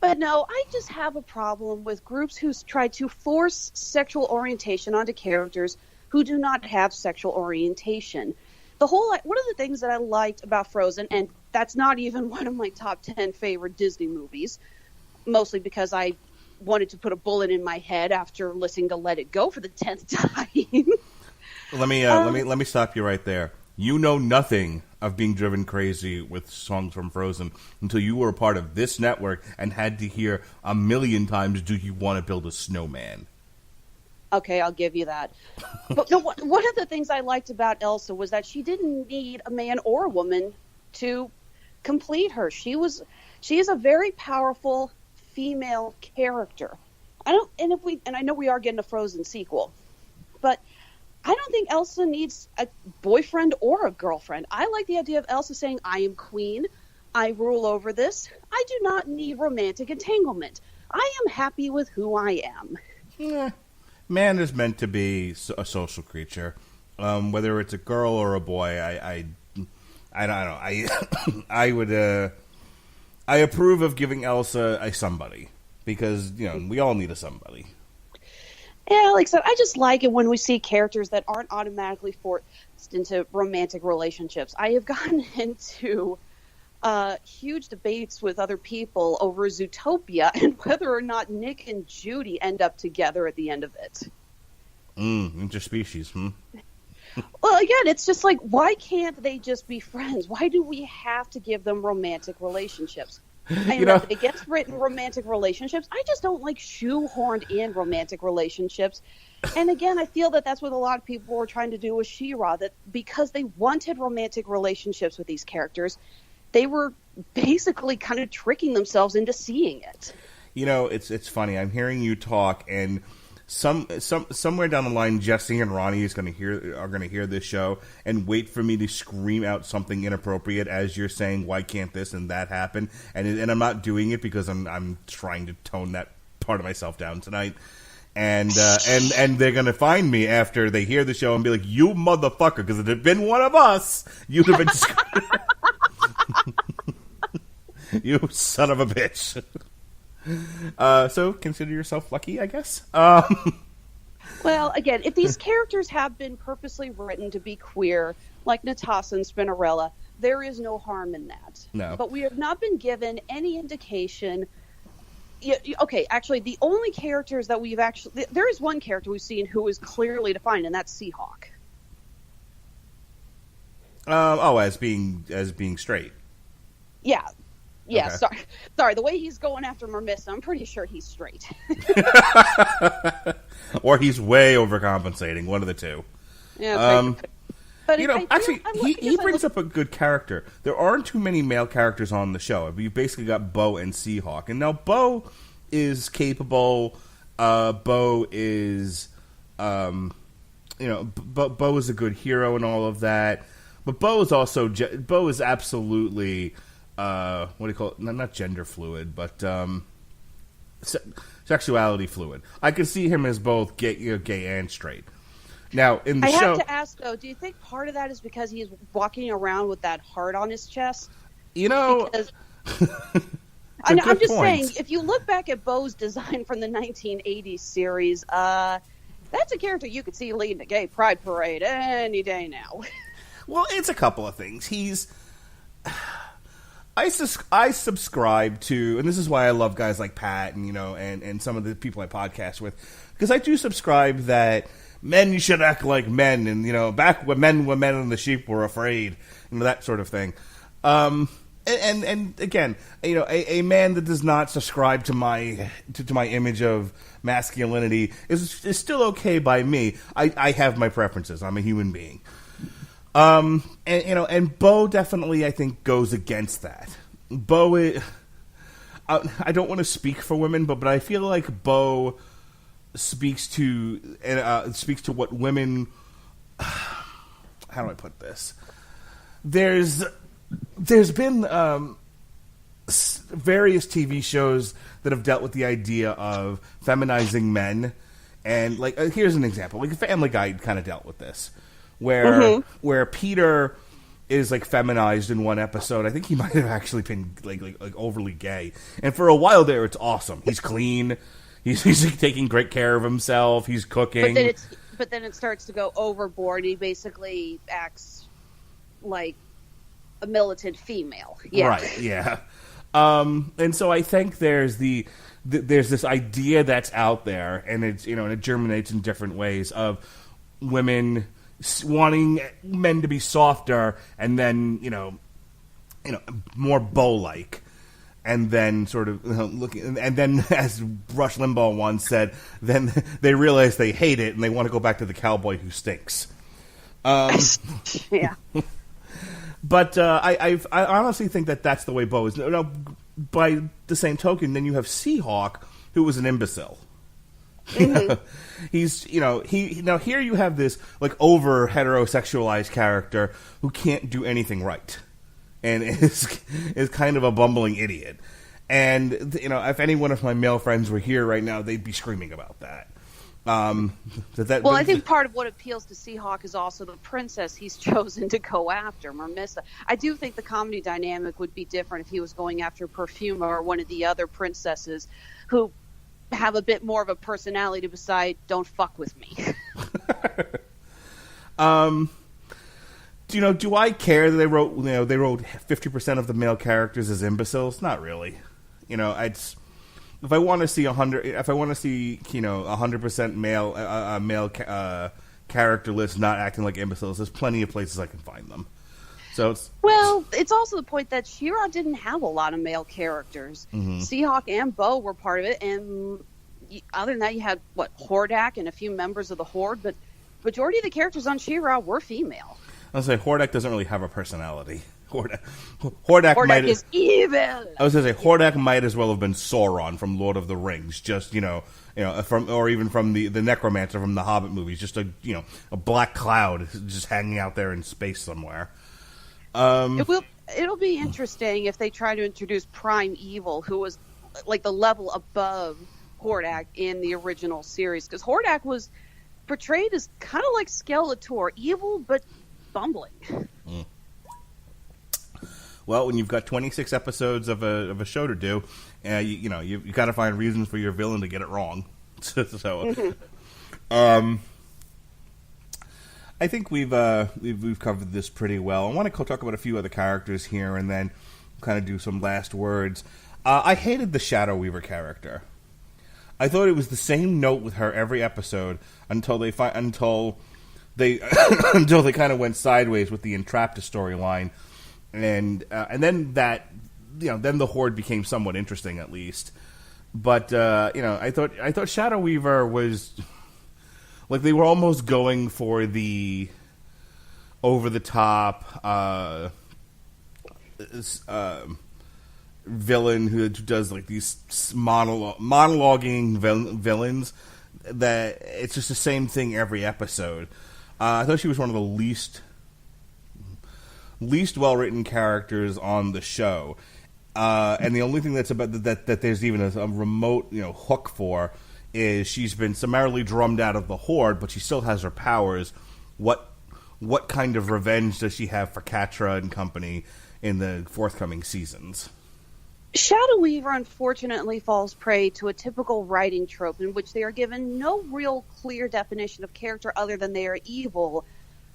But no, I just have a problem with groups who try to force sexual orientation onto characters who do not have sexual orientation. One of the things that I liked about Frozen, and that's not even one of my top 10 favorite Disney movies, mostly because I wanted to put a bullet in my head after listening to Let It Go for the 10th time. Let me stop you right there. You know nothing of being driven crazy with songs from Frozen until you were a part of this network and had to hear a million times, "Do you want to build a snowman?" Okay, I'll give you that. But no, one of the things I liked about Elsa was that she didn't need a man or a woman to complete her. She is a very powerful female character. I know we are getting a Frozen sequel, but I don't think Elsa needs a boyfriend or a girlfriend. I like the idea of Elsa saying, I am queen, I rule over this, I do not need romantic entanglement. I am happy with who I am. Yeah. Man is meant to be a social creature. Whether it's a girl or a boy, I don't know. I approve of giving Elsa a somebody, because, we all need a somebody. Yeah, like I said, I just like it when we see characters that aren't automatically forced into romantic relationships. I have gotten into huge debates with other people over Zootopia and whether or not Nick and Judy end up together at the end of it. Interspecies, Well, again, it's just like, why can't they just be friends? Why do we have to give them romantic relationships? I am not against written romantic relationships. I just don't like shoehorned in romantic relationships. And again, I feel that that's what a lot of people were trying to do with She-Ra, that because they wanted romantic relationships with these characters, they were basically kind of tricking themselves into seeing it. It's funny. I'm hearing you talk, and somewhere down the line, Jesse and Ronnie are going to hear this show and wait for me to scream out something inappropriate as you're saying, "Why can't this and that happen?" And I'm not doing it because I'm trying to tone that part of myself down tonight. And they're going to find me after they hear the show and be like, "You motherfucker!" Because if it had been one of us, you'd have been. You son of a bitch. So consider yourself lucky, I guess. Well, again, if these characters have been purposely written to be queer, like Natasha and Spinnerella, there is no harm in that. No. But we have not been given any indication. Okay, actually, the only characters that we've actually... There is one character we've seen who is clearly defined, and that's Seahawk. As being straight. Yeah. Yeah, Okay. sorry. The way he's going after Mermissa, I'm pretty sure he's straight. Or he's way overcompensating, one of the two. Yeah, but he brings up a good character. There aren't too many male characters on the show. You've basically got Bo and Seahawk. And now Bo is capable. Bo is, Bo is a good hero and all of that. But Bo is absolutely... what do you call it? Not gender fluid, but sexuality fluid. I can see him as both gay and straight. Now, in the show... I have to ask, though, do you think part of that is because he's walking around with that heart on his chest? Because... I'm just saying, if you look back at Bo's design from the 1980s series, that's a character you could see leading a gay pride parade any day now. Well, it's a couple of things. I subscribe to, and this is why I love guys like Pat and and some of the people I podcast with, because I do subscribe that men should act like men, and back when men were men and the sheep were afraid, that sort of thing. And again, a man that does not subscribe to my image of masculinity is still okay by me. I have my preferences. I'm a human being. And Bo definitely, I think, goes against that. Bo, I don't want to speak for women, but I feel like Bo speaks to what women. How do I put this? There's been various TV shows that have dealt with the idea of feminizing men, and here's an example. Family Guy kind of dealt with this. Where Peter is feminized in one episode. I think he might have actually been like overly gay, and for a while there, it's awesome. He's clean. He's taking great care of himself. He's cooking. But then it starts to go overboard. He basically acts like a militant female. Yeah. Right. Yeah. And so I think there's this idea that's out there, and it's and it germinates in different ways of women wanting men to be softer, and then more Bo-like, and then sort of looking, and then as Rush Limbaugh once said, then they realize they hate it and they want to go back to the cowboy who stinks. Yeah. But I honestly think that's the way Bo is. Now, by the same token, then you have Seahawk, who was an imbecile. Mm-hmm. He's now here you have this over heterosexualized character who can't do anything right, and is kind of a bumbling idiot. And if any one of my male friends were here right now, they'd be screaming about that. I think part of what appeals to Seahawk is also the princess he's chosen to go after, Mermissa. I do think the comedy dynamic would be different if he was going after Perfuma or one of the other princesses who have a bit more of a personality beside "don't fuck with me." Do I care that they wrote 50% of the male characters as imbeciles? Not really. If I want to see 100% male character lists not acting like imbeciles, there's plenty of places I can find them. So it's also the point that She-Ra didn't have a lot of male characters. Mm-hmm. Seahawk and Bo were part of it, and other than that, you had Hordak and a few members of the Horde, but majority of the characters on She-Ra were female. I'll say Hordak doesn't really have a personality. Hordak is evil. I was going to say Hordak might as well have been Sauron from Lord of the Rings, just or even from the Necromancer from the Hobbit movies, just a black cloud just hanging out there in space somewhere. It'll be interesting if they try to introduce Prime Evil, who was like the level above Hordak in the original series, because Hordak was portrayed as kind of like Skeletor, evil but bumbling. Mm. Well, when you've got 26 episodes of a show to do, you got to find reasons for your villain to get it wrong. I think we've covered this pretty well. I want to talk about a few other characters here, and then kind of do some last words. I hated the Shadow Weaver character. I thought it was the same note with her every episode until they kind of went sideways with the Entrapta storyline. And then then the Horde became somewhat interesting, at least. But I thought Shadow Weaver was like they were almost going for the over the top villain who does like these monologuing villains. That it's just the same thing every episode. I thought she was one of the least well-written characters on the show, and the only thing that's about that there's even a remote hook for is she's been summarily drummed out of the Horde, but she still has her powers. What kind of revenge does she have for Catra and company in the forthcoming seasons? Shadow Weaver unfortunately falls prey to a typical writing trope in which they are given no real clear definition of character other than they are evil,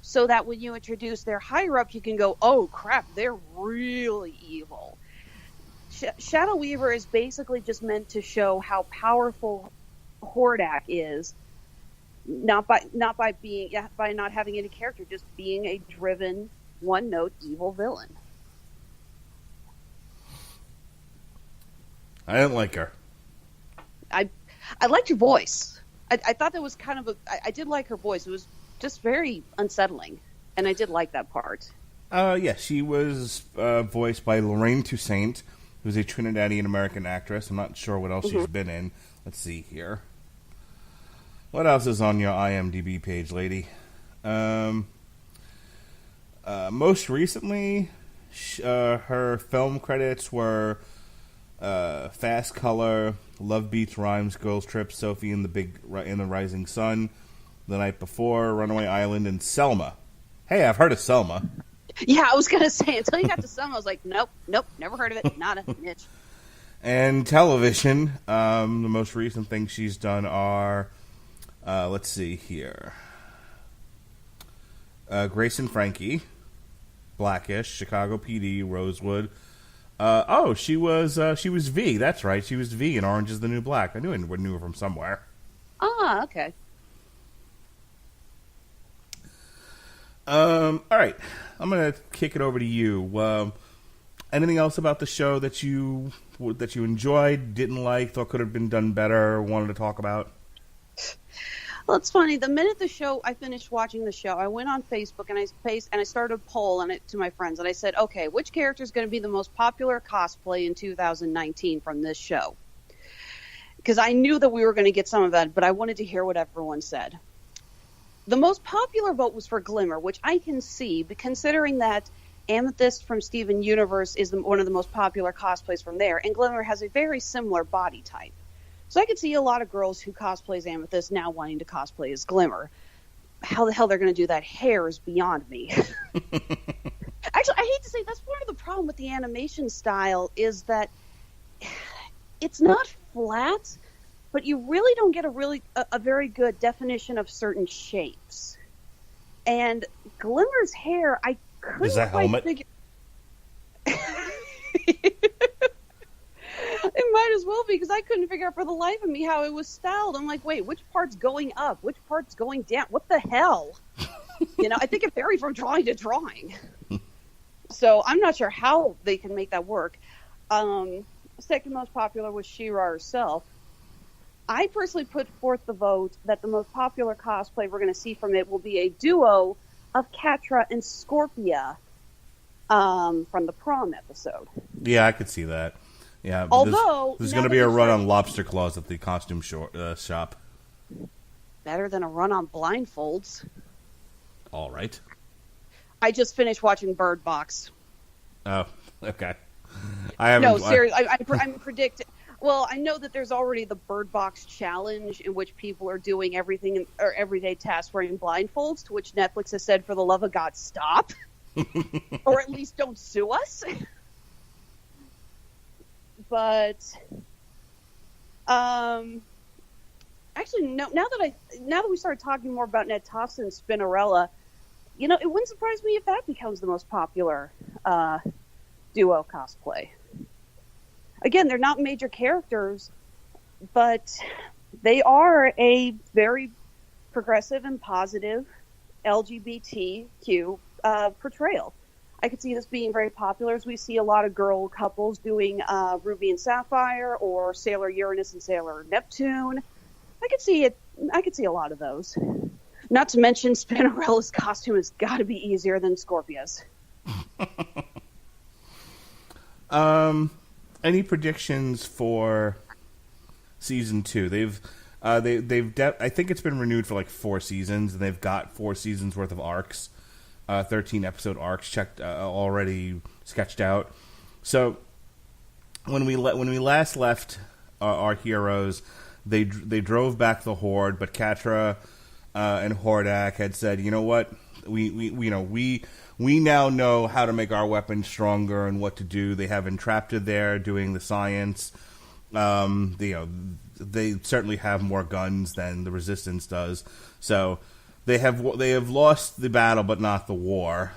so that when you introduce their higher up, you can go, oh crap, they're really evil. Shadow Weaver is basically just meant to show how powerful Hordak is, not by not having any character, just being a driven, one-note evil villain. I didn't like her. I liked your voice. I thought that was kind of I did like her voice. It was just very unsettling, and I did like that part. Yeah, she was voiced by Lorraine Toussaint, who's a Trinidadian American actress. I'm not sure what else she's been in. Let's see here. What else is on your IMDb page, lady? Most recently, her film credits were Fast Color, Love Beats Rhymes, Girls Trip, Sophie in the Rising Sun, The Night Before, Runaway Island, and Selma. Hey, I've heard of Selma. Yeah, I was going to say, until you got to Selma, I was like, nope, never heard of it, not a niche. And television, the most recent things she's done are, let's see here, Grace and Frankie, Blackish, Chicago PD, Rosewood. She was V. That's right, she was V in Orange Is the New Black. I knew her from somewhere. Ah, okay. All right, I'm gonna kick it over to you. Anything else about the show that you enjoyed, didn't like, thought could have been done better, wanted to talk about? Well, it's funny. The minute I finished watching the show, I went on Facebook and I started a poll to my friends, and I said, okay, which character is going to be the most popular cosplay in 2019 from this show? Because I knew that we were going to get some of that, but I wanted to hear what everyone said. The most popular vote was for Glimmer, which I can see, but considering that Amethyst from Steven Universe is one of the most popular cosplays from there, and Glimmer has a very similar body type. So I could see a lot of girls who cosplays Amethyst now wanting to cosplay as Glimmer. How the hell they're going to do that hair is beyond me. Actually, I hate to say, that's part of the problem with the animation style, is that it's not flat, but you really don't get a very good definition of certain shapes. And Glimmer's hair, I couldn't Is that quite helmet? figure... It might as well be, because I couldn't figure out for the life of me how it was styled. I'm like, wait, which part's going up? Which part's going down? What the hell? I think it varied from drawing to drawing. So I'm not sure how they can make that work. Second most popular was She-Ra herself. I personally put forth the vote that the most popular cosplay we're going to see from it will be a duo of Catra and Scorpia. from the prom episode. Yeah, I could see that. Yeah, Although there's going to be a run on lobster claws at the costume shop. Better than a run on blindfolds. All right. I just finished watching Bird Box. Oh, okay. I haven't. No, seriously, I'm predicting. Well, I know that there's already the Bird Box challenge in which people are doing everything or everyday tasks wearing blindfolds. To which Netflix has said, "For the love of God, stop," or at least don't sue us. But, actually, no. Now that we started talking more about Ned Thompson and Spinnerella, it wouldn't surprise me if that becomes the most popular duo cosplay. Again, they're not major characters, but they are a very progressive and positive LGBTQ portrayal. I could see this being very popular as we see a lot of girl couples doing Ruby and Sapphire or Sailor Uranus and Sailor Neptune. I could see it. I could see a lot of those. Not to mention Spinnerella's costume has got to be easier than Scorpia's. Any predictions for season 2? I think it's been renewed for like 4 seasons, and they've got 4 seasons worth of arcs. 13 episode arcs already sketched out. So when we last left our heroes, they drove back the Horde, but Catra and Hordak had said, you know what, we now know how to make our weapons stronger and what to do. They have Entrapted there doing the science. They certainly have more guns than the Resistance does. So they have lost the battle, but not the war.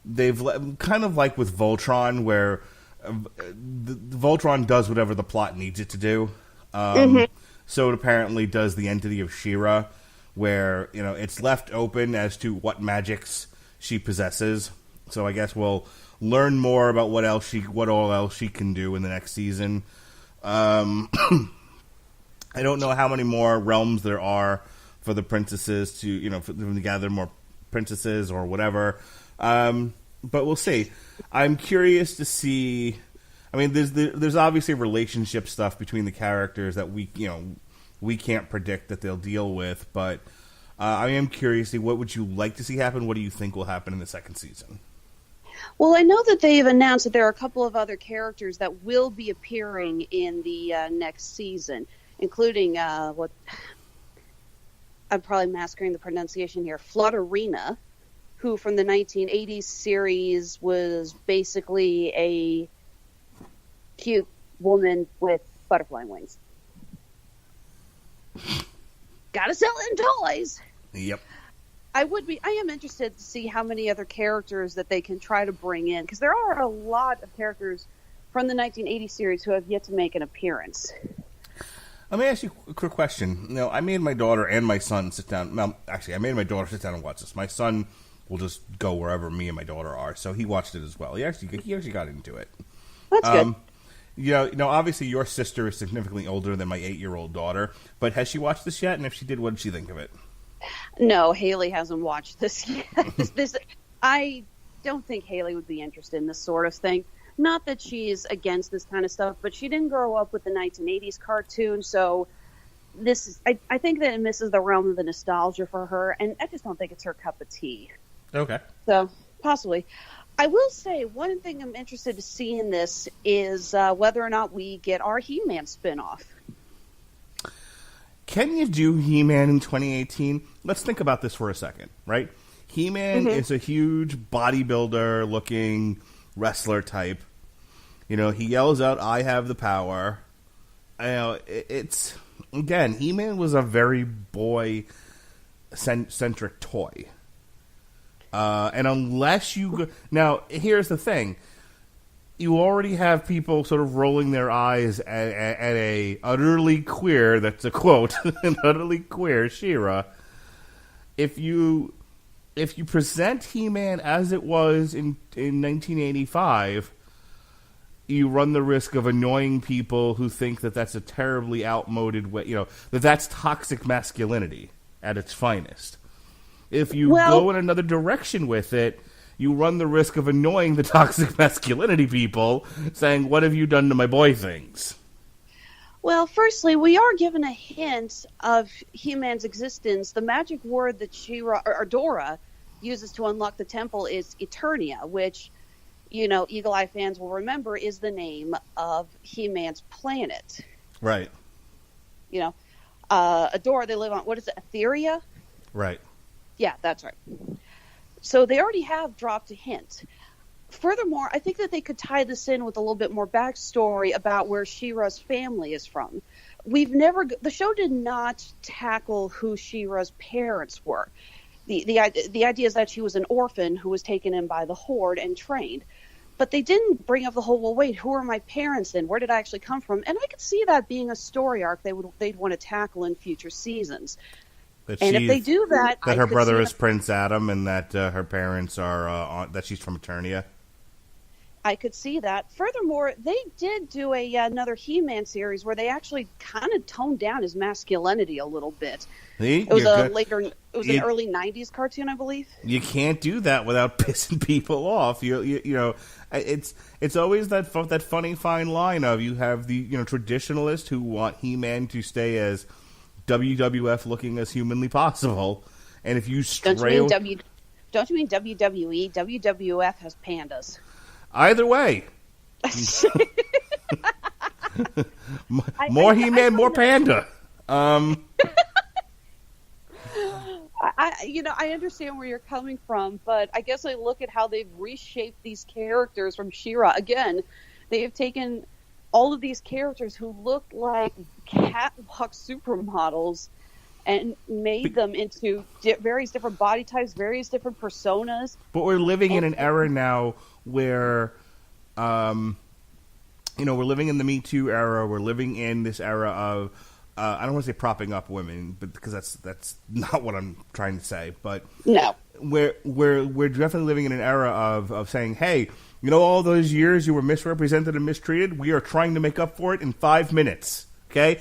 They've kind of like with Voltron, where Voltron does whatever the plot needs it to do. So it apparently does the entity of She-Ra, where it's left open as to what magics she possesses. So I guess we'll learn more about what all else she can do in the next season. I don't know how many more realms there are for the princesses to, for them to gather more princesses or whatever. But we'll see. I'm curious to see. I mean, there's obviously relationship stuff between the characters that we can't predict that they'll deal with. But I am curious to see, what would you like to see happen? What do you think will happen in the second season? Well, I know that they've announced that there are a couple of other characters that will be appearing in the next season, including what I'm probably massacring the pronunciation here, Flutterina, who from the 1980s series was basically a cute woman with butterfly wings. Gotta sell it in toys. Yep. I am interested to see how many other characters that they can try to bring in, because there are a lot of characters from the 1980 series who have yet to make an appearance. Let me ask you a quick question. I made my daughter and my son sit down. Well, actually, I made my daughter sit down and watch this. My son will just go wherever me and my daughter are, so he watched it as well. He actually got into it. That's good. Obviously your sister is significantly older than my 8-year-old daughter, but has she watched this yet? And if she did, what did she think of it? No, Haley hasn't watched this yet. I don't think Haley would be interested in this sort of thing. Not that she's against this kind of stuff, but she didn't grow up with the 1980s cartoon, so I think that it misses the realm of the nostalgia for her, and I just don't think it's her cup of tea. Okay. So, possibly. I will say, one thing I'm interested to see in this is whether or not we get our He-Man spinoff. Can you do He-Man in 2018? Let's think about this for a second, right? He-Man is a huge bodybuilder-looking wrestler type. He yells out, "I have the power." It's, again, He-Man was a very boy-centric toy. And unless you... Now, here's the thing. You already have people sort of rolling their eyes at a utterly queer, that's a quote, an utterly queer She-Ra. If you present He-Man as it was in 1985, you run the risk of annoying people who think that that's a terribly outmoded way, that's toxic masculinity at its finest. If you go in another direction with it, you run the risk of annoying the toxic masculinity people, saying, "What have you done to my boy things?" Well, firstly, we are given a hint of He-Man's existence. The magic word that She-Ra or Dora uses to unlock the temple is Eternia, which, Eagle Eye fans will remember is the name of He-Man's planet. Right. Adora, they live on, what is it, Etheria? Right. Yeah, that's right. So they already have dropped a hint. Furthermore, I think that they could tie this in with a little bit more backstory about where She-Ra's family is from. The show did not tackle who She-Ra's parents were. The idea is that she was an orphan who was taken in by the Horde and trained. But they didn't bring up the whole, well, wait, who are my parents then? Where did I actually come from? And I could see that being a story arc they'd want to tackle in future seasons. If they do that, that her brother is Prince Adam, and that her parents are that she's from Eternia. I could see that. Furthermore, they did do another He-Man series where they actually kind of toned down his masculinity a little bit. See? It was an early '90s cartoon, I believe. You can't do that without pissing people off. It's always that funny fine line of you have the traditionalists who want He-Man to stay as WWF looking as humanly possible, and if you don't you mean WWE? WWF has pandas. Either way, more He-Man, more panda. I understand where you're coming from, but I guess I look at how they've reshaped these characters from She-Ra. Again, they have taken all of these characters who look like catwalk supermodels and made them into various different body types, various different personas. But we're living in an era now where, we're living in the Me Too era. We're living in this era of, I don't want to say propping up women, but because that's not what I'm trying to say. But no, we're definitely living in an era of saying, hey, all those years you were misrepresented and mistreated, we are trying to make up for it in 5 minutes. Okay,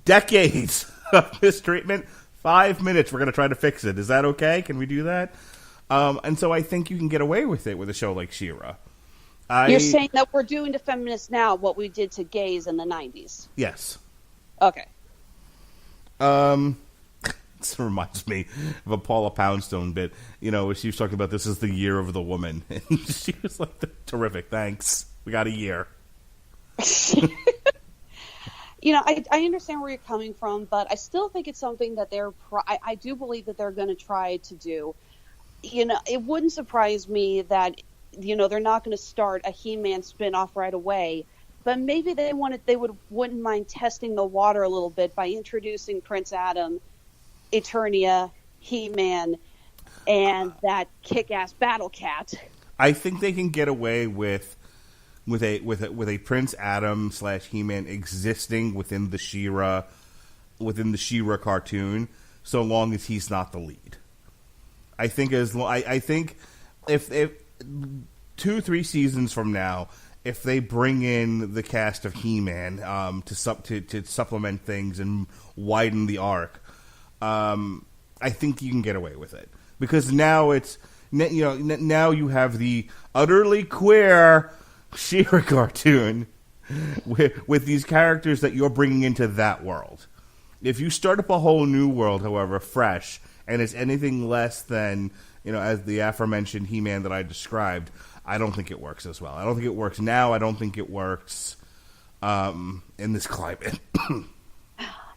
decades of mistreatment, 5 minutes. We're going to try to fix it. Is that okay? Can we do that? And so I think you can get away with it with a show like She-Ra. You're saying that we're doing to feminists now what we did to gays in the 90s? Yes. Okay. This reminds me of a Paula Poundstone bit, where she was talking about this is the year of the woman. And she was like, terrific, thanks. We got a year. I understand where you're coming from, but I still think it's something that I do believe that they're going to try to do. It wouldn't surprise me that, they're not going to start a He-Man spinoff right away, but maybe they wouldn't mind testing the water a little bit by introducing Prince Adam, Eternia, He-Man, and that kick-ass Battle Cat. I think they can get away with a Prince Adam / He-Man existing within the She-Ra cartoon, so long as he's not the lead. I think if 2-3 seasons from now, if they bring in the cast of He-Man to supplement things and widen the arc, I think you can get away with it, because now now you have the utterly queer She-Ra cartoon with these characters that you're bringing into that world. If you start up a whole new world, however, fresh, and it's anything less than as the aforementioned He-Man that I described, I don't think it works as well. I don't think it works now. I don't think it works in this climate.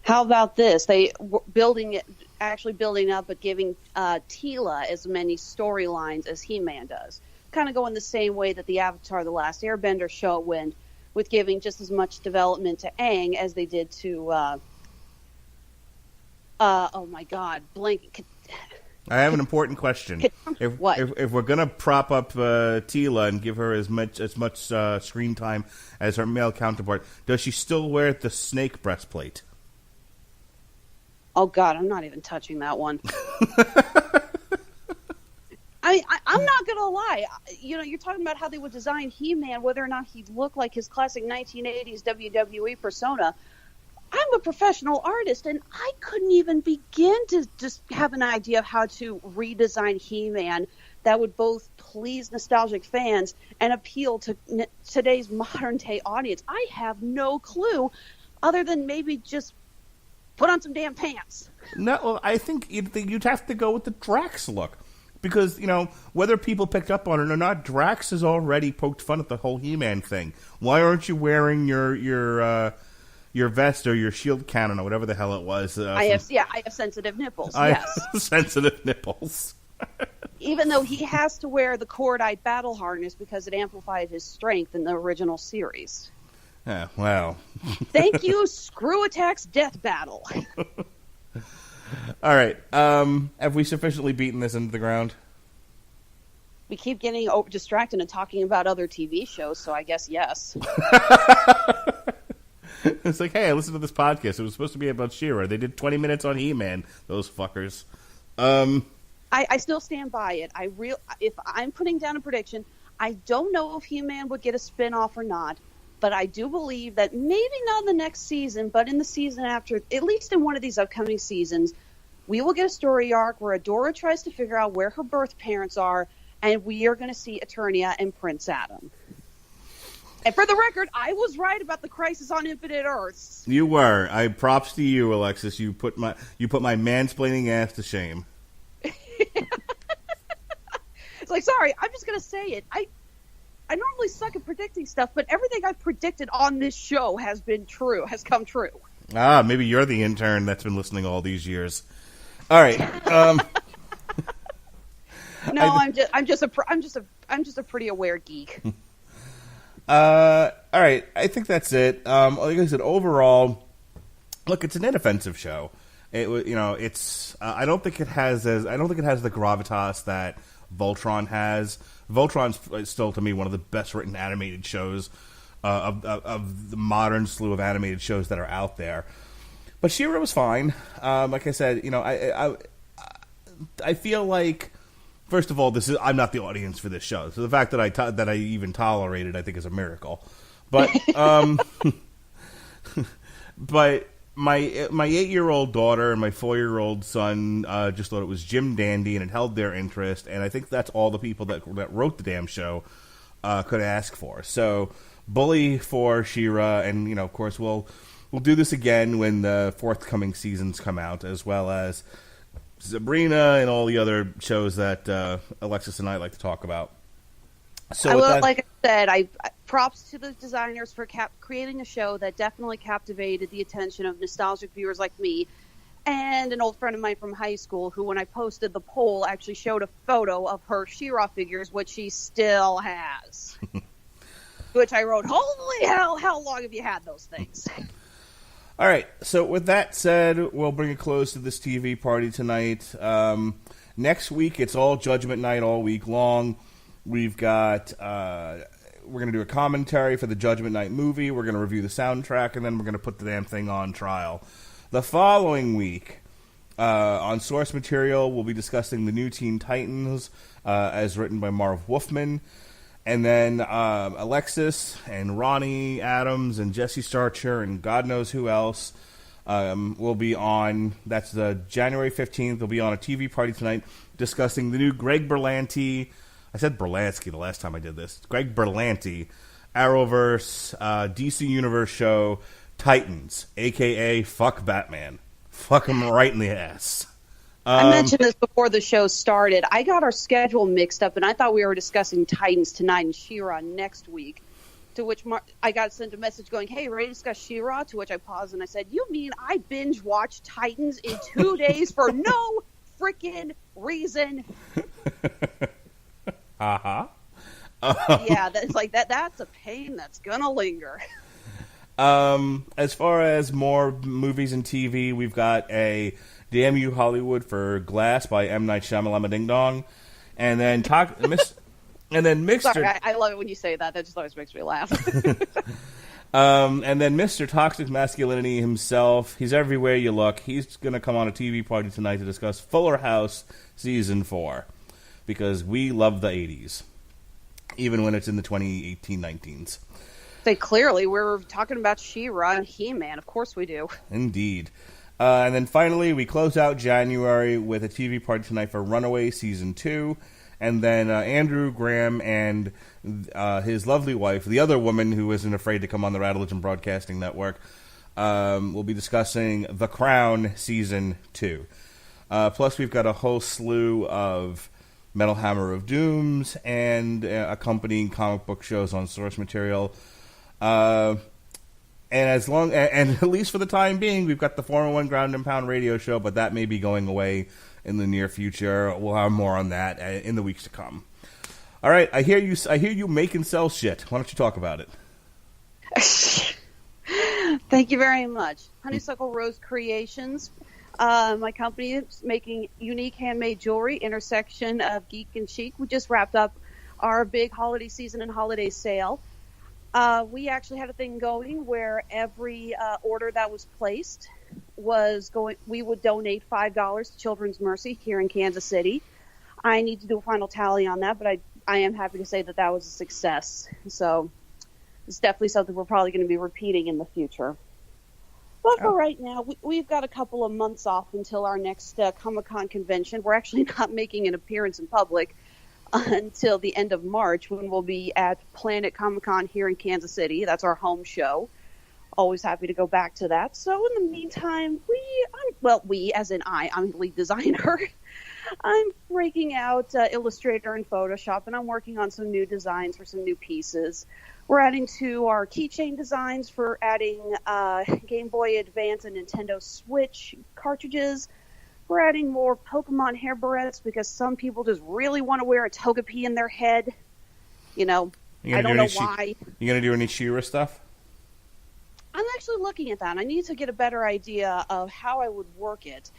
How about this? They were building up, but giving Teela as many storylines as He-Man does. Kind of going the same way that the Avatar: The Last Airbender show went, with giving just as much development to Aang as they did to. Oh my God, blank. I have an important question. If we're gonna prop up Teela and give her as much screen time as her male counterpart, does she still wear the snake breastplate? Oh God, I'm not even touching that one. I'm not gonna lie. You're talking about how they would design He-Man, whether or not he looked like his classic 1980s WWE persona. I'm a professional artist, and I couldn't even begin to just have an idea of how to redesign He-Man that would both please nostalgic fans and appeal to today's modern-day audience. I have no clue other than maybe just put on some damn pants. No, well, I think you'd have to go with the Drax look. Because, whether people picked up on it or not, Drax has already poked fun at the whole He-Man thing. Why aren't you wearing your vest or your shield cannon or whatever the hell it was? I have sensitive nipples, yes. Sensitive nipples. Even though he has to wear the cordite battle harness because it amplified his strength in the original series. Yeah, wow. Thank you, Screw Attack's Death Battle. All right. Have we sufficiently beaten this into the ground? We keep getting distracted and talking about other TV shows, so I guess yes. It's like, hey, I listened to this podcast. It was supposed to be about She-Ra. They did 20 minutes on He-Man. Those fuckers. I still stand by it. If I'm putting down a prediction, I don't know if He-Man would get a spin-off or not, but I do believe that maybe not in the next season, but in the season after, at least in one of these upcoming seasons, we will get a story arc where Adora tries to figure out where her birth parents are, and we are going to see Eternia and Prince Adam. And for the record, I was right about the Crisis on Infinite Earths. You were. Props to you, Alexis. You put my mansplaining ass to shame. It's like, sorry, I'm just going to say it. I normally suck at predicting stuff, but everything I've predicted on this show has come true. Ah, maybe you're the intern that's been listening all these years. All right. No, I'm just a pretty aware geek. All right. I think that's it. Like I said, overall, look, it's an inoffensive show. It's. I don't think it has the gravitas that Voltron has. Voltron's still, to me, one of the best written animated shows of the modern slew of animated shows that are out there. But She-Ra was fine. Like I said, I feel like, first of all, I'm not the audience for this show, so the fact that I even tolerate it, I think, is a miracle. But but my 8-year-old daughter and my 4-year-old son just thought it was Jim Dandy, and it held their interest. And I think that's all the people that wrote the damn show could ask for. So, bully for She-Ra, and of course we'll do this again when the forthcoming seasons come out, as well as Sabrina and all the other shows that Alexis and I like to talk about. So, like I said, props to the designers for creating a show that definitely captivated the attention of nostalgic viewers like me, and an old friend of mine from high school who, when I posted the poll, actually showed a photo of her She-Ra figures, which she still has. Which I wrote, holy hell, how long have you had those things? All right, so with that said, we'll bring a close to this TV party tonight. Next week, it's all Judgment Night all week long. We've got, we're going to do a commentary for the Judgment Night movie. We're going to review the soundtrack, and then we're going to put the damn thing on trial. The following week, on Source Material, we'll be discussing the new Teen Titans, as written by Marv Wolfman. And then Alexis and Ronnie Adams and Jesse Starcher and God knows who else will be on. That's January 15th. They'll be on a TV party tonight discussing the new Greg Berlanti. I said Berlansky the last time I did this. Greg Berlanti, Arrowverse, DC Universe show, Titans, a.k.a. Fuck Batman. Fuck him right in the ass. I mentioned this before the show started. I got our schedule mixed up, and I thought we were discussing Titans tonight and She-Ra next week. To which I got sent a message going, hey, ready to discuss She-Ra? To which I paused and I said, you mean I binge-watched Titans in 2 days for no freaking reason? Uh-huh. Yeah, that's like that's a pain that's going to linger. As far as more movies and TV, we've got a Damn You Hollywood for Glass by M. Night Shyamalan Ding Dong, and then Mr. Sorry, I love it when you say that. That just always makes me laugh. And then Mr. Toxic Masculinity himself. He's everywhere you look. He's going to come on a TV party tonight to discuss Fuller House Season 4, because we love the 80s, even when it's in the 2018-19s. Say clearly, we're talking about She-Ra and He-Man. Of course we do. Indeed. And then finally, we close out January with a TV party tonight for Runaway Season 2. And then Andrew Graham and his lovely wife, the other woman who isn't afraid to come on the Rattlegion Broadcasting Network, will be discussing The Crown Season 2. Plus, we've got a whole slew of Metal Hammer of Dooms and accompanying comic book shows on source material. And at least for the time being, we've got the 401 Ground and Pound radio show, but that may be going away in the near future. We'll have more on that in the weeks to come. All right, I hear you make and sell shit. Why don't you talk about it? Thank you very much. Honeysuckle Rose Creations. My company is making unique handmade jewelry, intersection of geek and chic. We just wrapped up our big holiday season and holiday sale. We actually had a thing going where every order that was placed we would donate $5 to Children's Mercy here in Kansas City. I need to do a final tally on that, but I am happy to say that was a success. So it's definitely something we're probably going to be repeating in the future. But for right now, we've got a couple of months off until our next Comic-Con convention. We're actually not making an appearance in public until the end of March, when we'll be at Planet Comic-Con here in Kansas City. That's our home show. Always happy to go back to that. So in the meantime, I'm the lead designer. I'm breaking out Illustrator and Photoshop, and I'm working on some new designs for some new pieces. We're adding to our keychain designs for adding Game Boy Advance and Nintendo Switch cartridges. We're adding more Pokemon hair barrettes because some people just really want to wear a Togepi in their head. I don't know why. You going to do any She-Ra stuff? I'm actually looking at that. I need to get a better idea of how I would work it.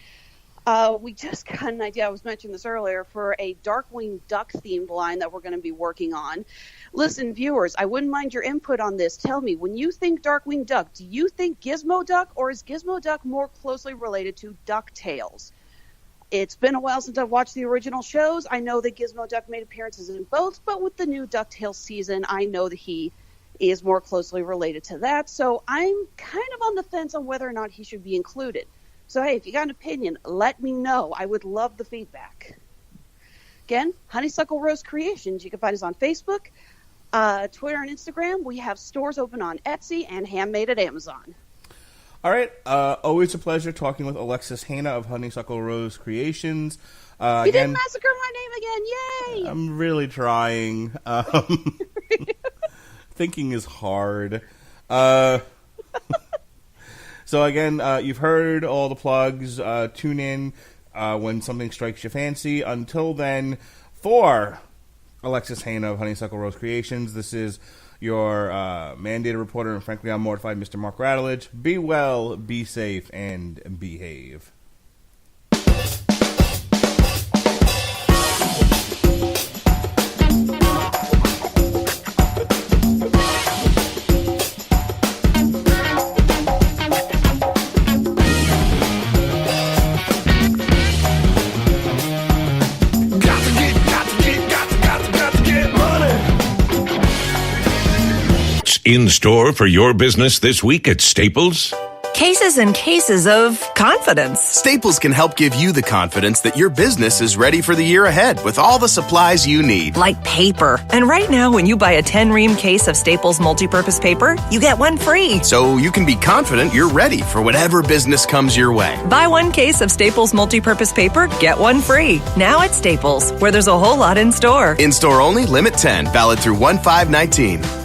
We just got an idea, I was mentioning this earlier, for a Darkwing Duck themed line that we're going to be working on. Listen, viewers, I wouldn't mind your input on this. Tell me, when you think Darkwing Duck, do you think Gizmo Duck, or is Gizmo Duck more closely related to DuckTales? It's been a while since I've watched the original shows. I know that Gizmo Duck made appearances in both, but with the new DuckTales season, I know that he is more closely related to that. So I'm kind of on the fence on whether or not he should be included. So, hey, if you got an opinion, let me know. I would love the feedback. Again, Honeysuckle Rose Creations. You can find us on Facebook, Twitter, and Instagram. We have stores open on Etsy and Handmade at Amazon. All right. Always a pleasure talking with Alexis Hana of Honeysuckle Rose Creations. You didn't massacre my name again. Yay! I'm really trying. Thinking is hard. So again, you've heard all the plugs. Tune in when something strikes your fancy. Until then, for Alexis Hana of Honeysuckle Rose Creations, this is your mandated reporter and frankly unmortified Mr. Mark Rattledge. Be well, be safe, and behave. In store for your business this week at Staples? Cases and cases of confidence. Staples can help give you the confidence that your business is ready for the year ahead with all the supplies you need. Like paper. And right now, when you buy a 10-ream case of Staples multipurpose paper, you get one free. So you can be confident you're ready for whatever business comes your way. Buy one case of Staples multipurpose paper, get one free. Now at Staples, where there's a whole lot in store. In store only, limit 10, valid through 1/5/19.